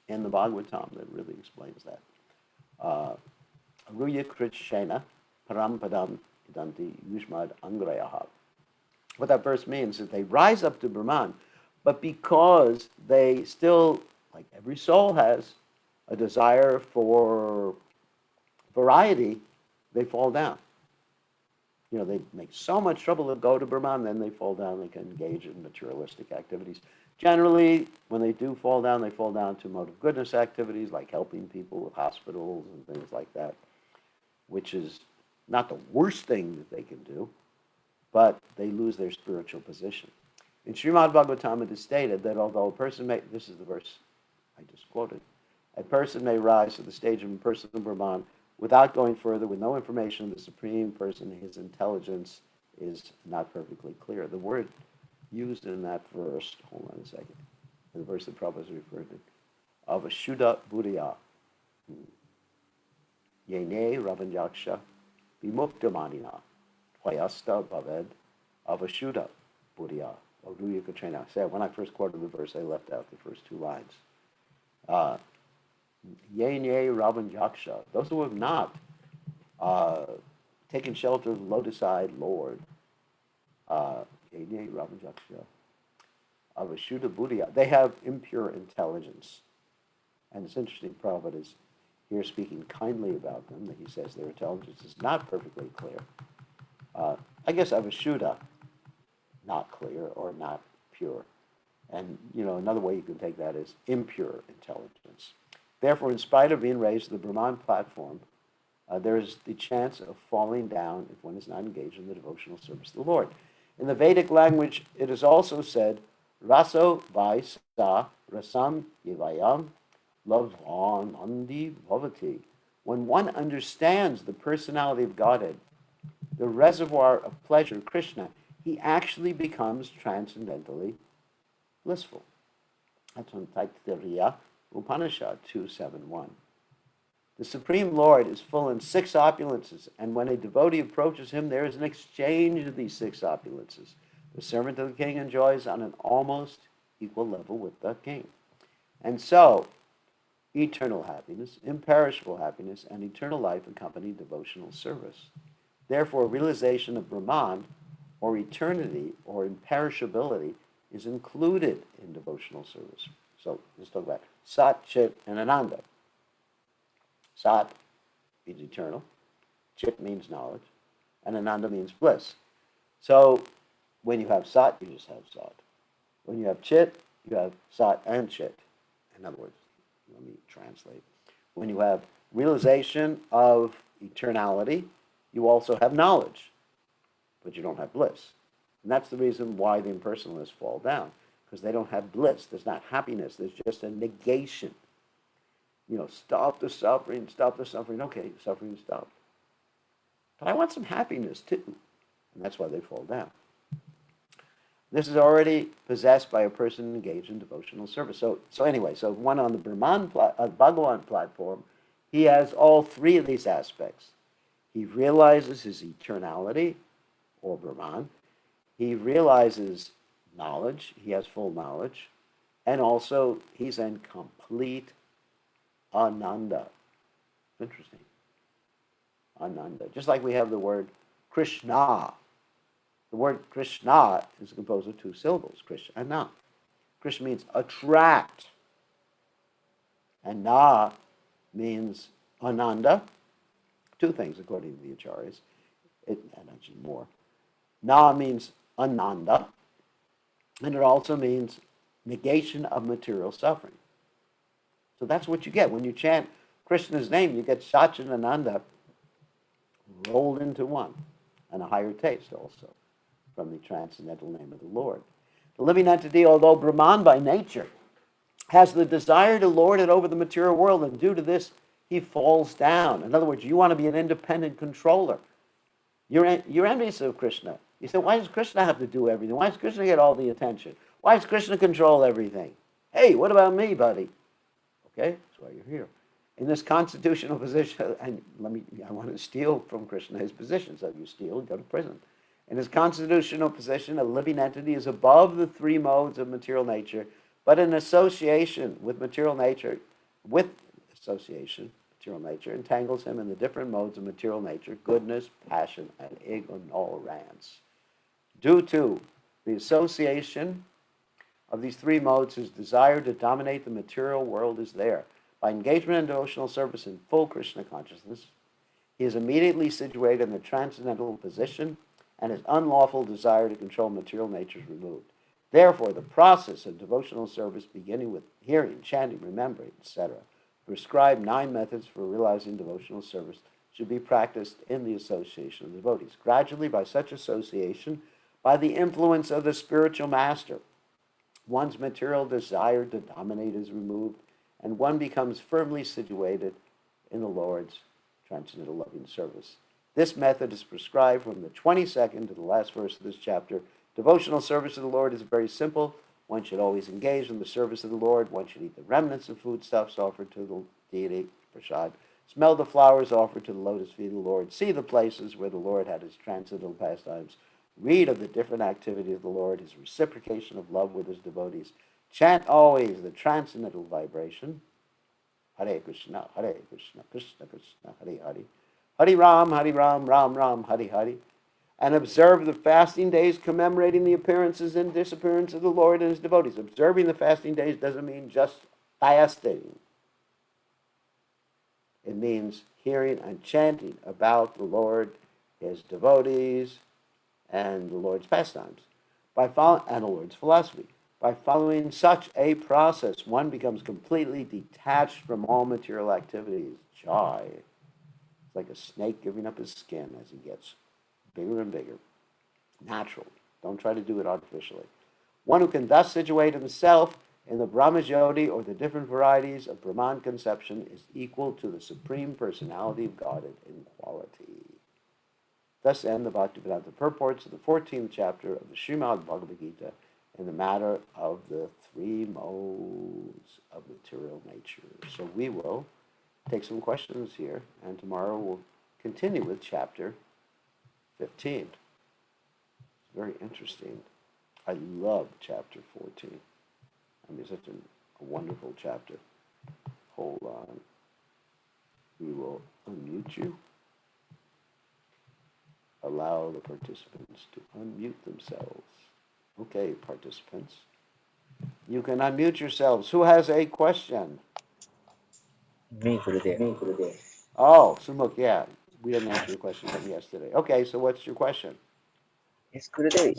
in the Bhagavad that really explains that. Aruya Krishna param padam idanti yushmad angrayaha. What that verse means is they rise up to Brahman, but because they still, like every soul has, a desire for variety, they fall down. They make so much trouble to go to Brahman, then they fall down, they can engage in materialistic activities. Generally, when they do fall down to mode of goodness activities, like helping people with hospitals and things like that, which is not the worst thing that they can do, but they lose their spiritual position. In Srimad Bhagavatam, it is stated that although a person may, this is the verse I just quoted, a person may rise to the stage of impersonal Brahman without going further, with no information of the Supreme Person, his intelligence is not perfectly clear. The word used in that verse, hold on a second, the verse that Prabhupada is referring to, of a Shuddha Buddhya, Yene Ravanyaksha, Vimuktamanina, Tvayasta Bhaved, of a Shuddha Buddhya, Oduya Katrina. When I first quoted the verse, I left out the first two lines. Yene Ravanyaksha, those who have not taken shelter of the lotus-eyed Lord, Yene Ravanyaksha, of a Shuddha Buddhya, they have impure intelligence. And it's interesting, Prabhupada is here speaking kindly about them, that he says their intelligence is not perfectly clear. I guess of a Shuddha, not clear or not pure. And, another way you can take that is impure intelligence. Therefore, in spite of being raised to the Brahman platform, there is the chance of falling down if one is not engaged in the devotional service of the Lord. In the Vedic language, it is also said, Raso vai sa rasam yivayam lavvanandi bhavati. When one understands the personality of Godhead, the reservoir of pleasure, Krishna, he actually becomes transcendentally blissful. That's on Taittiriya Upanishad 271. The Supreme Lord is full in 6 opulences, and when a devotee approaches him, there is an exchange of these 6 opulences. The servant of the king enjoys on an almost equal level with the king. And so, eternal happiness, imperishable happiness, and eternal life accompany devotional service. Therefore, realization of Brahman, or eternity, or imperishability, is included in devotional service. So, let's talk about Sat, Chit, and Ananda. Sat means eternal, Chit means knowledge, and Ananda means bliss. So, when you have Sat, you just have Sat. When you have Chit, you have Sat and Chit. In other words, let me translate. When you have realization of eternality, you also have knowledge, but you don't have bliss. And that's the reason why the impersonalists fall down, because they don't have bliss. There's not happiness. There's just a negation. Stop the suffering, stop the suffering. Okay, suffering stopped. But I want some happiness too. And that's why they fall down. This is already possessed by a person engaged in devotional service. So one on the Bhagavad platform, he has all 3 of these aspects. He realizes his eternality, or Brahman. He realizes knowledge. He has full knowledge. And also, he's in complete Ananda. Interesting. Ananda. Just like we have the word Krishna. The word Krishna is composed of 2 syllables, Krishna. Krishna means attract. And na means Ananda. 2 things, according to the Acharyas. And actually more. Na means Ananda. And it also means negation of material suffering. So that's what you get. When you chant Krishna's name, you get Sachin Ananda rolled into one, and a higher taste also from the transcendental name of the Lord. The living entity, although Brahman by nature, has the desire to lord it over the material world, and due to this, he falls down. In other words, you want to be an independent controller. You're envious of Krishna. You say, why does Krishna have to do everything? Why does Krishna get all the attention? Why does Krishna control everything? Hey, what about me, buddy? Okay, that's why you're here. In this constitutional position, and I want to steal from Krishna his position. So you steal, go to prison. In his constitutional position, a living entity is above the 3 modes of material nature, but in association with material nature, entangles him in the different modes of material nature, goodness, passion, and ignorance. Due to the association of these 3 modes, his desire to dominate the material world is there. By engagement in devotional service in full Krishna consciousness, he is immediately situated in the transcendental position, and his unlawful desire to control material nature is removed. Therefore, the process of devotional service, beginning with hearing, chanting, remembering, etc., prescribed 9 methods for realizing devotional service, should be practiced in the association of devotees. Gradually, by such association, by the influence of the spiritual master, one's material desire to dominate is removed, and one becomes firmly situated in the Lord's transcendental loving service. This method is prescribed from the 22nd to the last verse of this chapter. Devotional service of the Lord is very simple. One should always engage in the service of the Lord. One should eat the remnants of foodstuffs offered to the deity, prasad. Smell the flowers offered to the lotus feet of the Lord. See the places where the Lord had his transcendental pastimes. Read of the different activities of the Lord, his reciprocation of love with his devotees. Chant always the transcendental vibration. Hare Krishna, Krishna Krishna, Hare Hare. Hare Ram, Ram Ram, Hare Hare. And observe the fasting days commemorating the appearances and disappearance of the Lord and his devotees. Observing the fasting days doesn't mean just fasting. It means hearing and chanting about the Lord, his devotees, and the Lord's pastimes, and the Lord's philosophy. By following such a process, one becomes completely detached from all material activities. Joy. It's like a snake giving up his skin as he gets bigger and bigger. Natural. Don't try to do it artificially. One who can thus situate himself in the Brahmajyoti or the different varieties of Brahman conception is equal to the Supreme Personality of Godhead in quality. Thus end the Bhaktivedanta purports of the 14th chapter of the Srimad Bhagavad Gita in the matter of the three modes of material nature. So we will take some questions here, and tomorrow we'll continue with chapter 15. It's very interesting. I love chapter 14. I mean, such a wonderful chapter. Hold on. We will unmute you. Allow the participants to unmute themselves. Okay, participants. You can unmute yourselves. Who has a question? Me, Gurudev. Oh, Sumukh, yeah. We didn't answer your question from yesterday. Okay, so what's your question? Yes, Gurudev.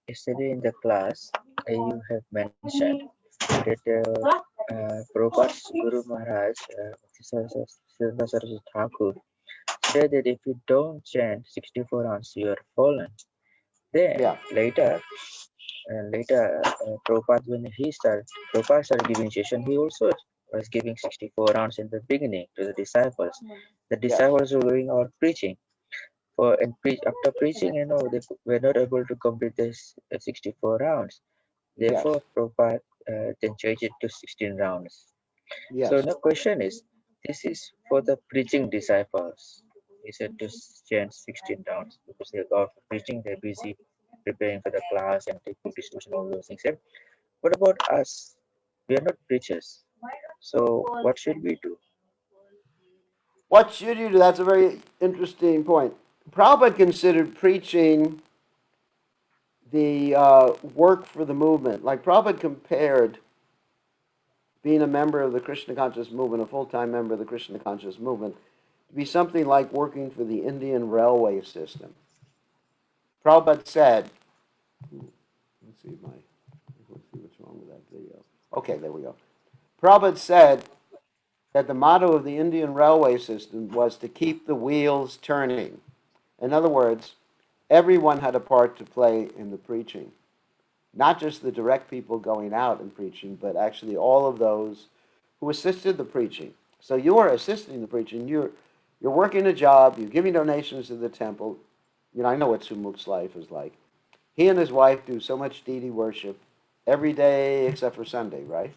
Yesterday in the class, you have mentioned that Prabhupada's Guru Maharaj, Siddhanta Saraswati Thakur, said that if you don't chant 64 rounds, you are fallen. Then later, Prabhupada, when Prabhupada started giving session, he also was giving 64 rounds in the beginning to the disciples. The disciples were going out preaching. After preaching, they were not able to complete this 64 rounds. Therefore, Prabhupada then changed it to 16 rounds. So the question is, this is for the preaching disciples. He said to chant 16 rounds because they go out preaching, they're busy preparing for the class and taking distribution, all those things. And what about us? We are not preachers. So what should we do? What should you do? That's a very interesting point. Prabhupada considered preaching the work for the movement. Like Prabhupada compared being a member of the Krishna conscious movement, a full-time member of the Krishna conscious movement, to be something like working for the Indian railway system. Prabhupada said, let's see what's wrong with that video. Okay, there we go. Prabhupada said that the motto of the Indian railway system was to keep the wheels turning. In other words, everyone had a part to play in the preaching. Not just the direct people going out and preaching, but actually all of those who assisted the preaching. So you are assisting the preaching. You're working a job. You're giving donations to the temple. You know, I know what Sumukh's life is like. He and his wife do so much deity worship every day except for Sunday, right?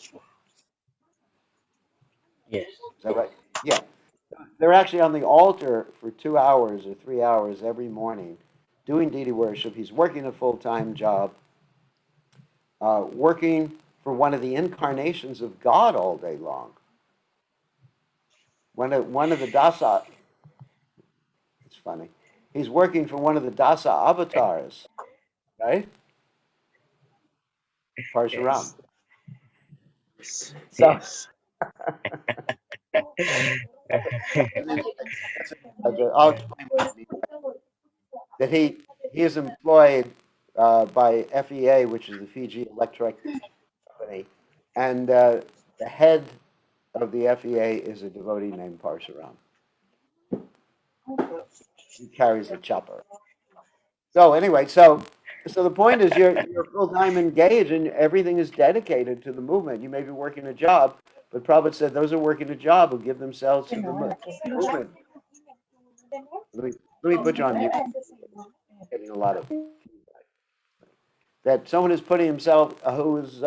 Yes. Is that right? Yeah. They're actually on the altar for 2 hours or 3 hours every morning doing deity worship. He's working a full-time job, working for one of the incarnations of God all day long. One of the Dasa, it's funny, he's working for one of the Dasa avatars, right? Parshuram. Yes. So, Yes. I'll explain what I mean. That he is employed by FEA, which is the Fiji Electric Company, and the head of the FEA is a devotee named Parshuram. He carries a chopper. So anyway, so the point is you're full time engaged and everything is dedicated to the movement. You may be working a job, but Prabhupada said those are working a job who give themselves to the movement. Let me, let me put you on mute. Getting a lot of feedback. That someone is putting himself, who is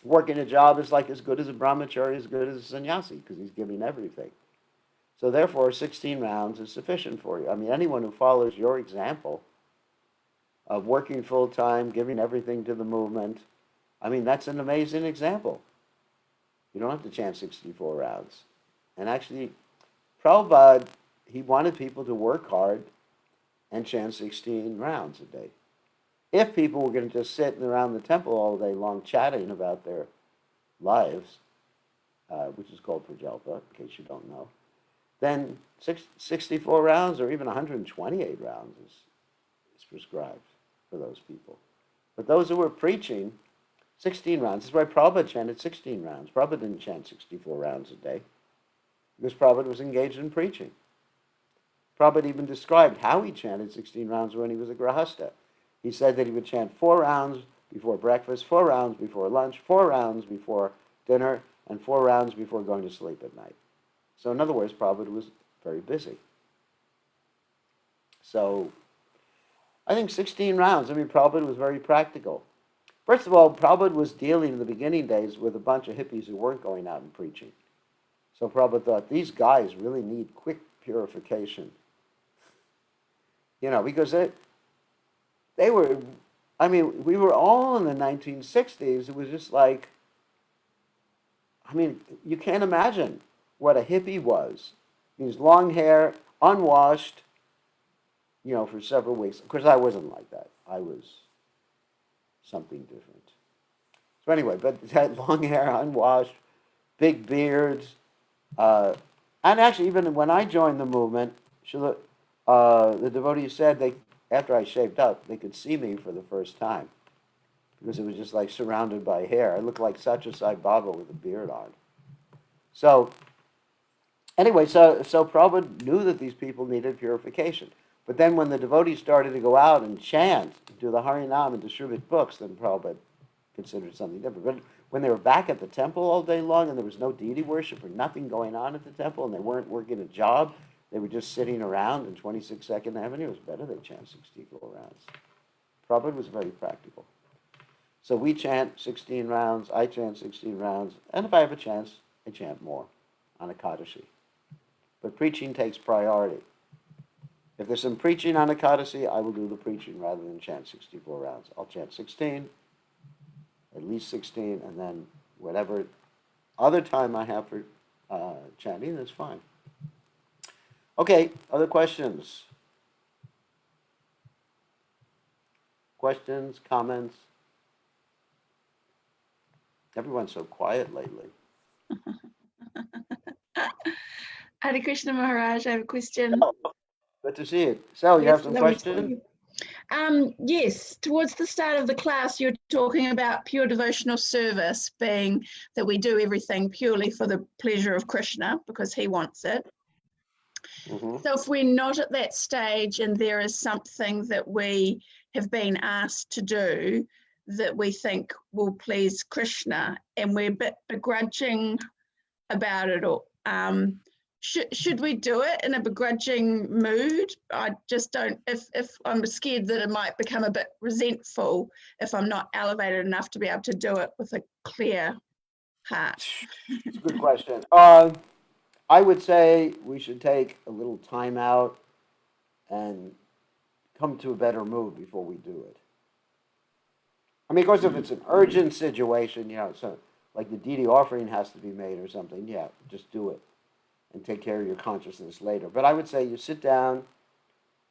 working a job is like as good as a brahmachari, as good as a sannyasi, because he's giving everything. So therefore, 16 rounds is sufficient for you. I mean, anyone who follows your example of working full time, giving everything to the movement, I mean, that's an amazing example. You don't have to chant 64 rounds. And actually, Prabhupada, he wanted people to work hard and chant 16 rounds a day. If people were going to just sit around the temple all day long chatting about their lives, which is called prajalpa, in case you don't know, then 64 rounds or even 128 rounds is prescribed for those people. But those who were preaching, 16 rounds. That's why Prabhupada chanted 16 rounds. Prabhupada didn't chant 64 rounds a day because Prabhupada was engaged in preaching. Prabhupada even described how he chanted 16 rounds when he was a grahasta. He said that he would chant 4 rounds before breakfast, 4 rounds before lunch, 4 rounds before dinner, and 4 rounds before going to sleep at night. So in other words, Prabhupada was very busy. So I think 16 rounds, I mean, Prabhupada was very practical. First of all, Prabhupada was dealing in the beginning days with a bunch of hippies who weren't going out and preaching. So Prabhupada thought, these guys really need quick purification. You know, because they were, I mean, we were all in the 1960s. It was just like, I mean, you can't imagine what a hippie was. He was long hair, unwashed, you know, for several weeks. Of course, I wasn't like that. I was something different. So anyway, but had long hair, unwashed, big beards. And actually, even when I joined the movement, the devotees said they, after I shaved up, they could see me for the first time because it was just like surrounded by hair. I looked like Satya Sai Baba with a beard on. So anyway, so Prabhupada knew that these people needed purification. But then when the devotees started to go out and chant, do the Harinam and distribute books, then Prabhupada considered something different. But when they were back at the temple all day long and there was no deity worship or nothing going on at the temple and they weren't working a job, they were just sitting around in 26th Avenue, it was better they chant 64 rounds. Prabhupada was very practical. So we chant 16 rounds, I chant 16 rounds, and if I have a chance, I chant more on Ekadashi. But preaching takes priority. If there's some preaching on Ekadashi, I will do the preaching rather than chant 64 rounds. I'll chant 16, at least 16, and then whatever other time I have for chanting is fine. Okay, other questions? Questions, comments? Everyone's so quiet lately. Hare Krishna Maharaj, I have a question. Oh, good to see you. So, you have some questions? Yes, towards the start of the class, you're talking about pure devotional service being that we do everything purely for the pleasure of Krishna because he wants it. Mm-hmm. So if we're not at that stage and there is something that we have been asked to do that we think will please Krishna and we're a bit begrudging about it, or should we do it in a begrudging mood? I just don't, if I'm scared that it might become a bit resentful if I'm not elevated enough to be able to do it with a clear heart. It's a good question. I would say we should take a little time out and come to a better mood before we do it. I mean, of course, if it's an urgent situation, you know, so like the deity offering has to be made or something, yeah, just do it and take care of your consciousness later. But I would say you sit down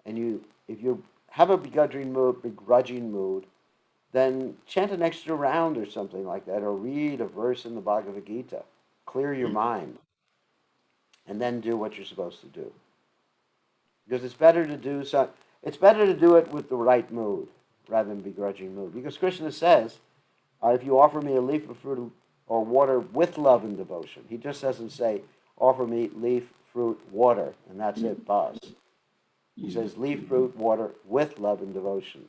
and if you have a begrudging mood, then chant an extra round or something like that, or read a verse in the Bhagavad Gita, clear your mind, and then do what you're supposed to do. Because it's better to do it with the right mood rather than begrudging mood. Because Krishna says, if you offer me a leaf of fruit or water with love and devotion, he just doesn't say, offer me leaf, fruit, water, and that's it, bas. He says leaf, fruit, water with love and devotion.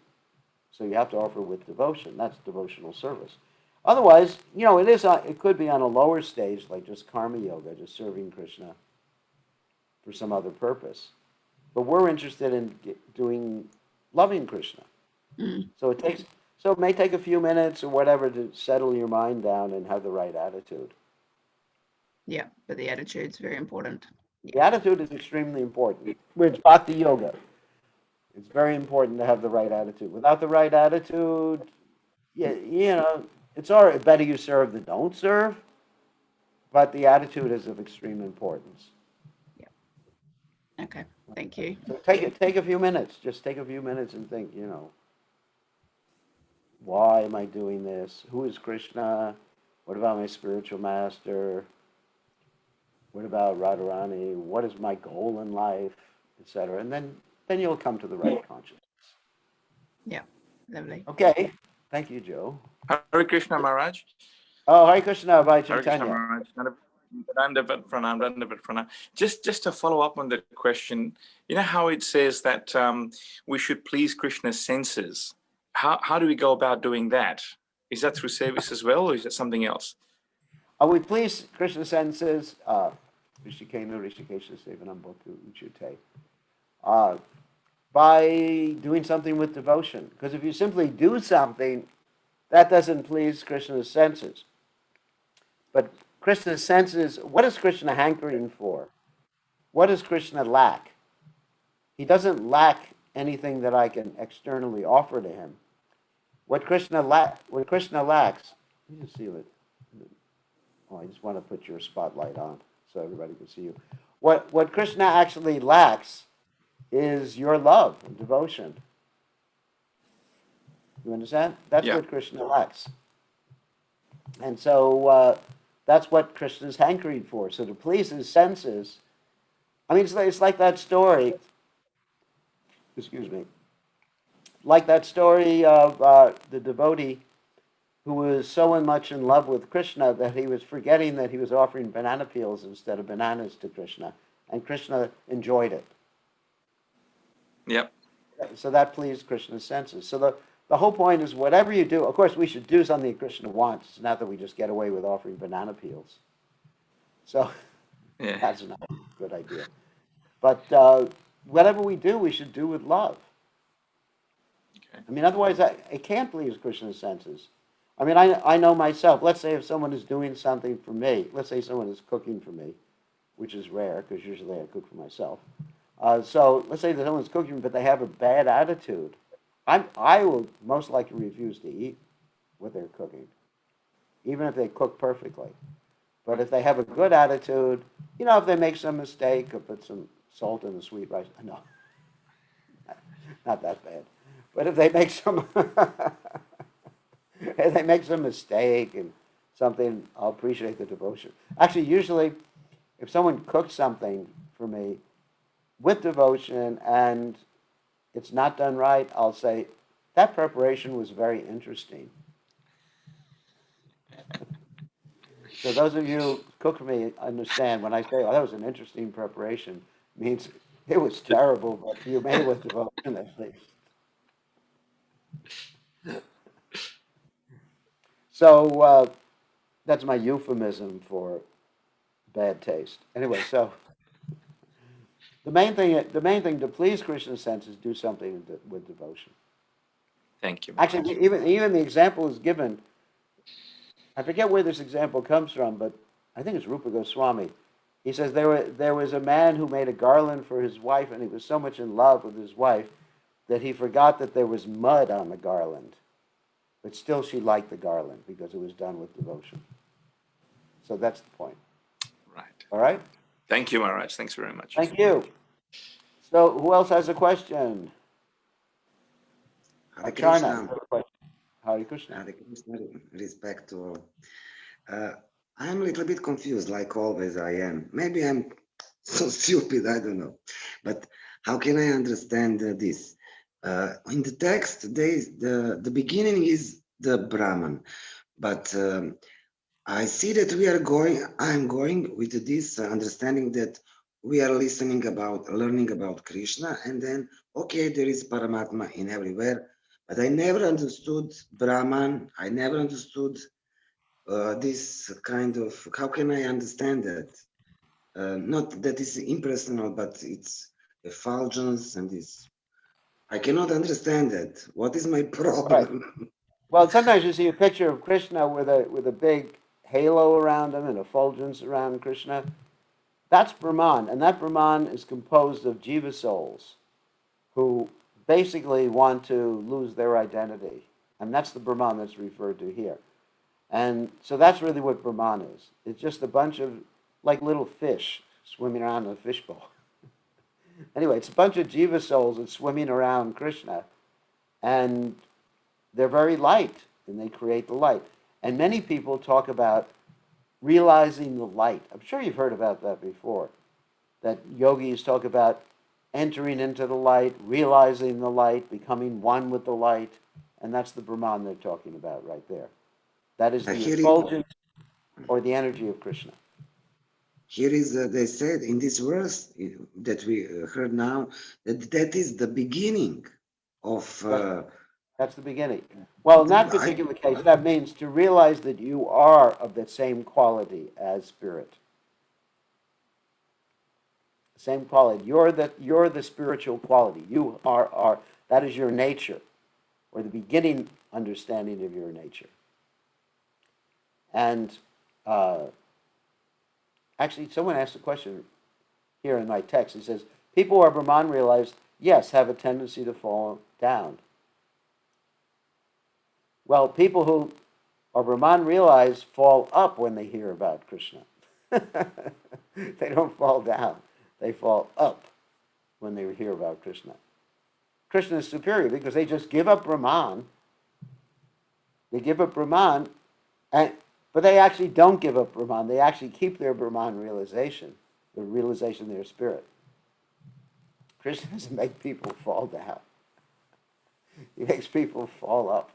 So you have to offer with devotion. That's devotional service. Otherwise, you know, it could be on a lower stage, like just karma yoga, just serving Krishna for some other purpose. but we're interested in loving Krishna. Mm. So it may take a few minutes or whatever to settle your mind down and have the right attitude. Yeah, but the attitude's very important. The attitude is extremely important. It's bhakti yoga. It's very important to have the right attitude. Without the right attitude, it's all right. Better you serve than don't serve, but the attitude is of extreme importance. Okay, thank you. So take a few minutes. Just take a few minutes and think, why am I doing this? Who is Krishna? What about my spiritual master? What about Radharani? What is my goal in life, etc. And then you'll come to the right consciousness. Yeah, lovely. Okay. Thank you, Joe. Hare Krishna Maharaj. Oh, Hare Krishna, Bhai Hare Krishna Chaitanya. Maharaj. Dandavat pranam. Just to follow up on the question, you know how it says that we should please Krishna's senses. How do we go about doing that? Is that through service as well, or is that something else? We please Krishna's senses, Rishikena, Rishikesha, Sevanam, Bhotu, Uchute, by doing something with devotion. Because if you simply do something, that doesn't please Krishna's senses. But Krishna's senses, what is Krishna hankering for? What does Krishna lack? He doesn't lack anything that I can externally offer to him. What Krishna lacks, let me just see it. Oh, I just want to put your spotlight on so everybody can see you. What Krishna actually lacks is your love and devotion. You understand? That's what Krishna lacks. And so that's what Krishna's hankering for. So to please his senses, I mean, it's like that story, excuse me, like that story of the devotee who was so much in love with Krishna that he was forgetting that he was offering banana peels instead of bananas to Krishna. And Krishna enjoyed it. Yep. So that pleased Krishna's senses. So the whole point is whatever you do, of course, we should do something Krishna wants. It's not that we just get away with offering banana peels. So that's not a good idea. But whatever we do, we should do with love. Okay. I mean, otherwise, it can't please Krishna's senses. I mean, I know myself. Let's say if someone is doing something for me, let's say someone is cooking for me, which is rare because usually I cook for myself. So let's say that someone's cooking, but they have a bad attitude. I will most likely refuse to eat what they're cooking, even if they cook perfectly. But if they have a good attitude, if they make some mistake or put some salt in the sweet rice, no, not that bad. But if they make some if they make some mistake and something, I'll appreciate the devotion. Actually, usually, if someone cooks something for me with devotion and it's not done right, I'll say, that preparation was very interesting. So those of you who cook for me understand when I say, oh, that was an interesting preparation, means it was terrible, but you made it with devotion at least. So that's my euphemism for bad taste. Anyway, so the main thing to please Krishna's sense is do something with devotion. Thank you. Actually, even the example is given. I forget where this example comes from, but I think it's Rupa Goswami. He says there was a man who made a garland for his wife, and he was so much in love with his wife that he forgot that there was mud on the garland. But still she liked the garland because it was done with devotion. So that's the point. Right. All right? Thank you, Maharaj. Thanks very much. Thank you. So who else has a question? Hare Acharna, Krishna. Hare Krishna. Hare Krishna. Respect to all. I'm a little bit confused, like always I am. Maybe I'm so stupid, I don't know. But how can I understand this? In the text, the beginning is the Brahman, but I see that I'm going with this understanding that we are learning about Krishna, and then, okay, there is Paramatma in everywhere, but I never understood Brahman. I never understood this kind of, how can I understand that? Not that it's impersonal, but it's effulgence and this. I cannot understand that. What is my problem? Well, sometimes you see a picture of Krishna with a big halo around him and effulgence around Krishna. That's Brahman, and that Brahman is composed of jiva souls who basically want to lose their identity. And that's the Brahman that's referred to here. And so that's really what Brahman is. It's just a bunch of like little fish swimming around in a fishbowl. Anyway, it's a bunch of jiva souls that's swimming around Krishna, and they're very light, and they create the light. And many people talk about realizing the light. I'm sure you've heard about that before, that yogis talk about entering into the light, realizing the light, becoming one with the light, and that's the Brahman they're talking about right there. That is the effulgence or the energy of Krishna. Here is, they said in this verse that we heard now, that that is the beginning of... That's the beginning. Well, in that particular case, that means to realize that you are of the same quality as spirit. Same quality. You're the spiritual quality. You are that is your nature, or the beginning understanding of your nature. And actually, someone asked a question here in my text. It says, people who are Brahman realized, yes, have a tendency to fall down. Well, people who are Brahman realized fall up when they hear about Krishna. They don't fall down. They fall up when they hear about Krishna. Krishna is superior because they just give up Brahman. They give up Brahman, but they actually don't give up Brahman. They actually keep their Brahman realization, the realization of their spirit. Krishna doesn't make people fall down. He makes people fall up.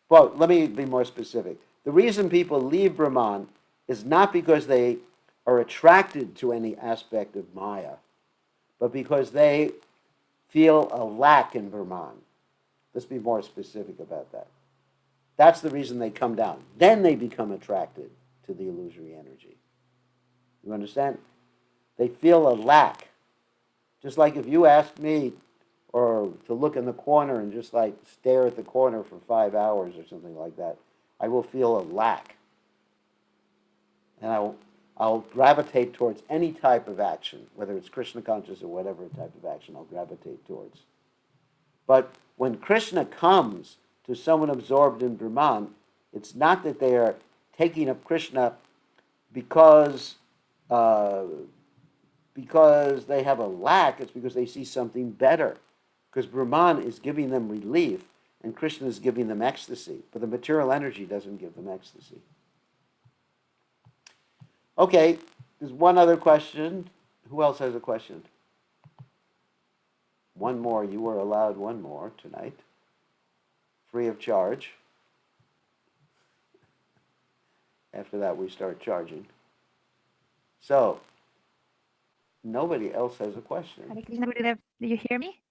Well, let me be more specific. The reason people leave Brahman is not because they are attracted to any aspect of Maya, but because they feel a lack in Brahman. Let's be more specific about that. That's the reason they come down. Then they become attracted to the illusory energy. You understand? They feel a lack. Just like if you ask me or to look in the corner and just like stare at the corner for 5 hours or something like that, I will feel a lack. And I'll gravitate towards any type of action, whether it's Krishna conscious or whatever type of action I'll gravitate towards. But when Krishna comes to someone absorbed in Brahman, it's not that they are taking up Krishna because they have a lack, it's because they see something better. Because Brahman is giving them relief, and Krishna is giving them ecstasy. But the material energy doesn't give them ecstasy. Okay, there's one other question. Who else has a question? One more. You were allowed one more tonight, free of charge. After that, we start charging. So, nobody else has a question. Hare Krishna, Gurudev, do you hear me?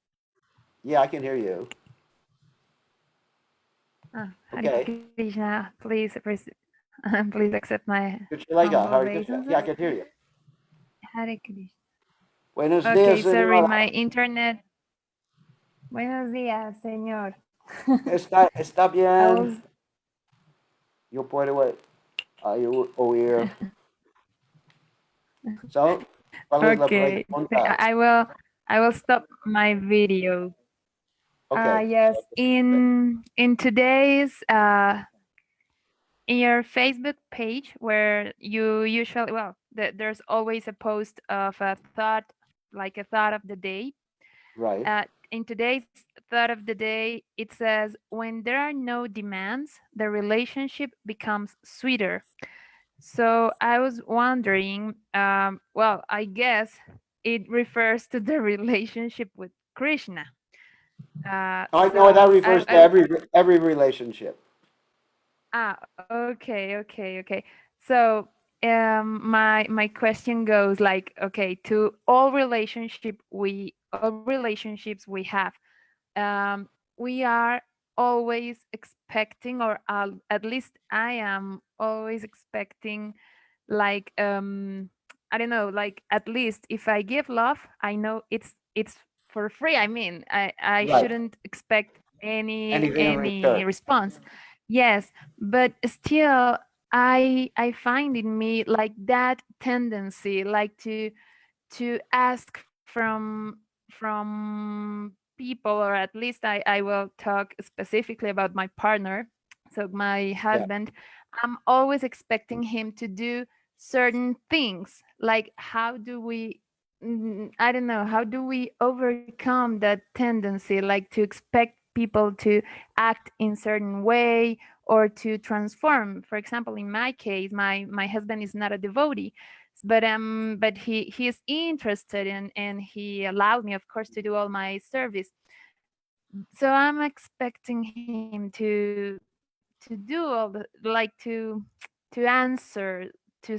Yeah, I can hear you. Hare Okay. Krishna, please, please accept my Kuchilega, humble Hare Krishna. obeisances. Yeah, I can hear you. Hare Krishna. Buenos Okay, días, sorry, señora. my internet. Buenos días, señor. Está I bien. was, Yo puedo oír. So, ¿cuál es la okay, pregunta? I will stop my video. Okay. Yes, in today's in your Facebook page where you usually, there's always a post of a thought, like a thought of the day. Right. In today's thought of the day, it says, when there are no demands, the relationship becomes sweeter. So I was wondering, I guess it refers to the relationship with Krishna. I know that refers to every relationship. Okay. So my question goes like, okay, to all relationships we have, we are always expecting, or at least I am always expecting, like I don't know, like at least if I give love, I know it's for free. I mean, I Right. shouldn't expect Anything in any return. response. Yes, but still I find in me like that tendency, like to ask from people, or at least I will talk specifically about my partner, so my Yeah. husband. I'm always expecting him to do certain things. Like how do we, I don't know, how do we overcome that tendency, like to expect people to act in certain way or to transform? For example, in my case, my husband is not a devotee, but he is interested in, and he allowed me, of course, to do all my service. So I'm expecting him to do all the, like to answer to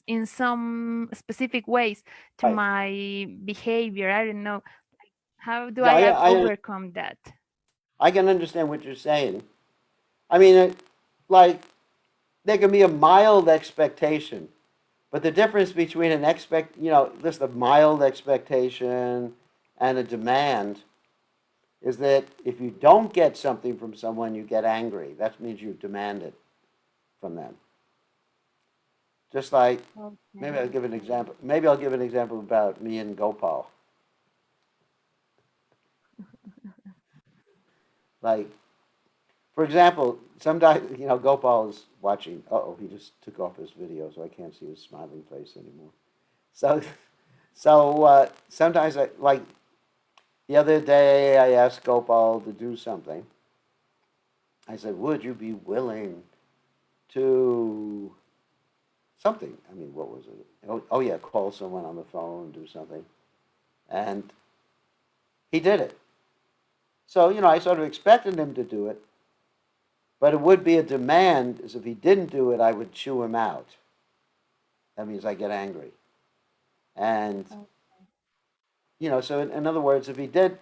in some specific ways to Right. my behavior. I don't know, how do Yeah, I I overcome that? I can understand what you're saying. I mean, like there can be a mild expectation, but the difference between just a mild expectation and a demand is that if you don't get something from someone, you get angry. That means you demand it from them. Just like maybe I'll Okay. give an example. Maybe I'll give an example about me and Gopal. Like, for example, sometimes Gopal is watching. Oh, he just took off his video, so I can't see his smiling face anymore. So, sometimes I like the other day I asked Gopal to do something. I said, "Would you be willing to something?" I mean, what was it? Oh yeah, call someone on the phone, do something, and he did it. So I sort of expected him to do it, but it would be a demand. Is if he didn't do it, I would chew him out. That means I get angry, and so in other words, if he did,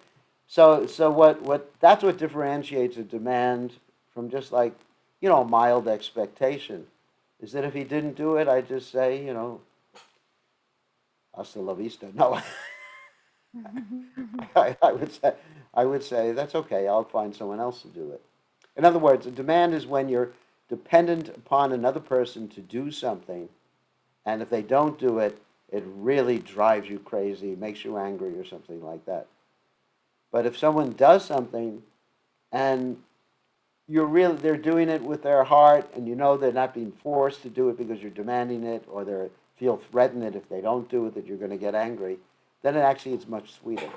so what that's what differentiates a demand from just like a mild expectation, is that if he didn't do it, I just say hasta la vista. No, I would say that's okay. I'll find someone else to do it. In other words, a demand is when you're dependent upon another person to do something, and if they don't do it, it really drives you crazy, makes you angry, or something like that. But if someone does something and they're doing it with their heart, and they're not being forced to do it because you're demanding it, or they feel threatened that if they don't do it that you're going to get angry, then it actually is much sweeter.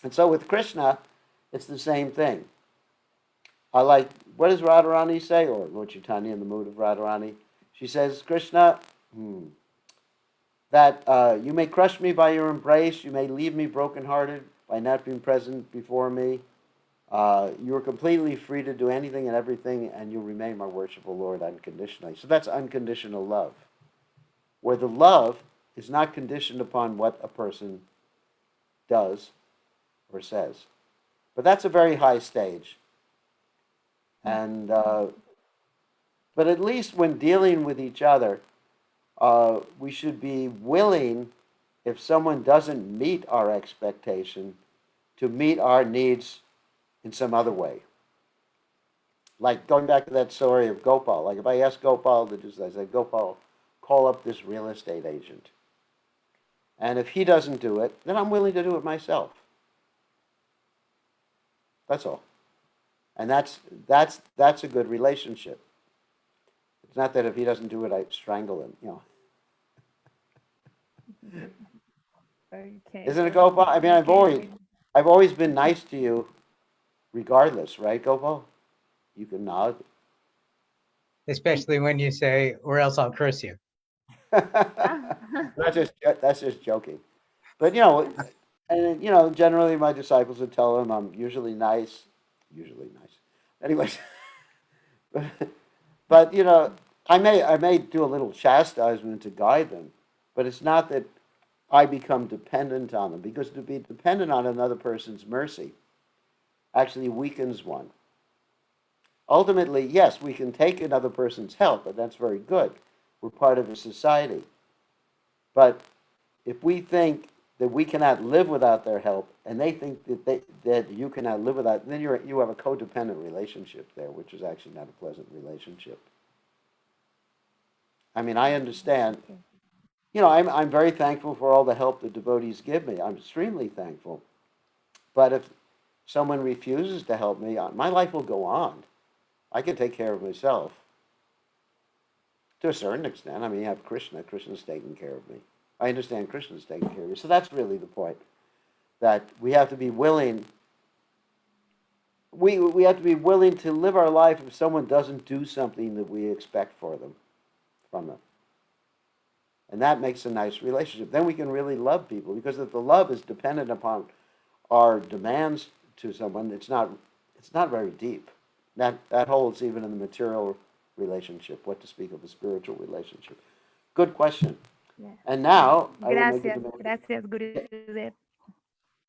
And so with Krishna, it's the same thing. I like, what does Radharani say, or Lord Chaitanya in the mood of Radharani? She says, Krishna, that you may crush me by your embrace, you may leave me brokenhearted by not being present before me. You are completely free to do anything and everything, and you remain my worshipful Lord unconditionally. So that's unconditional love, where the love is not conditioned upon what a person does or says. But that's a very high stage. And but at least when dealing with each other, we should be willing, if someone doesn't meet our expectation, to meet our needs in some other way. Like going back to that story of Gopal. Like if I ask Gopal to do something, I say, Gopal, call up this real estate agent. And if he doesn't do it, then I'm willing to do it myself. That's all. And that's a good relationship. It's not that if he doesn't do it, I strangle him. Okay, Isn't it, Gopal? I mean, I've always okay. I've always been nice to you, regardless, right, Gopal? You can nod. Especially when you say, or else I'll curse you. That's just joking. But and generally my disciples would tell them I'm usually nice, usually nice. Anyways, but I may do a little chastisement to guide them, but it's not that I become dependent on them, because to be dependent on another person's mercy actually weakens one. Ultimately, yes, we can take another person's help, and that's very good. We're part of a society. But if we think that we cannot live without their help, and they think that you cannot live without, then you have a codependent relationship there, which is actually not a pleasant relationship. I mean, I understand. You know, I'm very thankful for all the help the devotees give me. I'm extremely thankful. But if someone refuses to help me, my life will go on. I can take care of myself to a certain extent. I mean, you have Krishna. Krishna's taking care of me. I understand Krishna's taking care of me. So that's really the point, that we have to be willing. We have to be willing to live our life if someone doesn't do something that we expect from them. And that makes a nice relationship. Then we can really love people, because if the love is dependent upon our demands to someone, it's not very deep. That holds even in the material relationship, what to speak of a spiritual relationship. Good question. Yeah. And now I will make a Gracias, demand. gracias, Gurudev.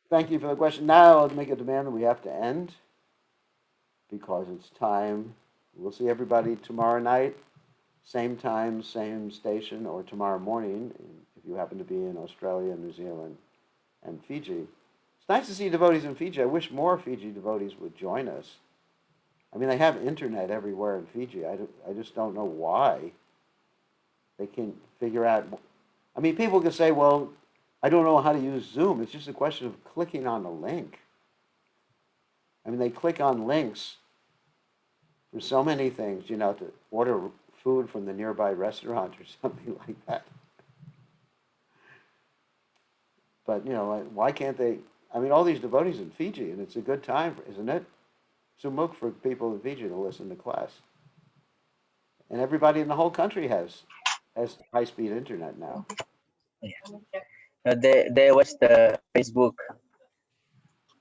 Thank you for the question. Now I'll make a demand that we have to end, because it's time. We'll see everybody tomorrow night, same time, same station, or tomorrow morning, if you happen to be in Australia, New Zealand, and Fiji. It's nice to see devotees in Fiji. I wish more Fiji devotees would join us. I mean, they have internet everywhere in Fiji. I just don't know why they can't figure out. I mean, people can say, well, I don't know how to use Zoom. It's just a question of clicking on a link. I mean, they click on links for so many things, you know, to order food from the nearby restaurant or something like that. But, you know, why can't they? I mean, all these devotees in Fiji, and it's a good time, isn't it? Sumuk for people in Fiji to listen to class. And everybody in the whole country has high-speed internet now. They watch the Facebook.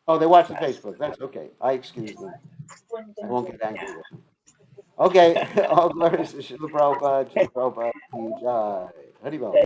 Oh, they watch the Facebook. That's okay. I excuse them. I won't get angry with them. Okay. All glories to Srila Prabhupada, Srila Prabhupada, ki jai. Haribol.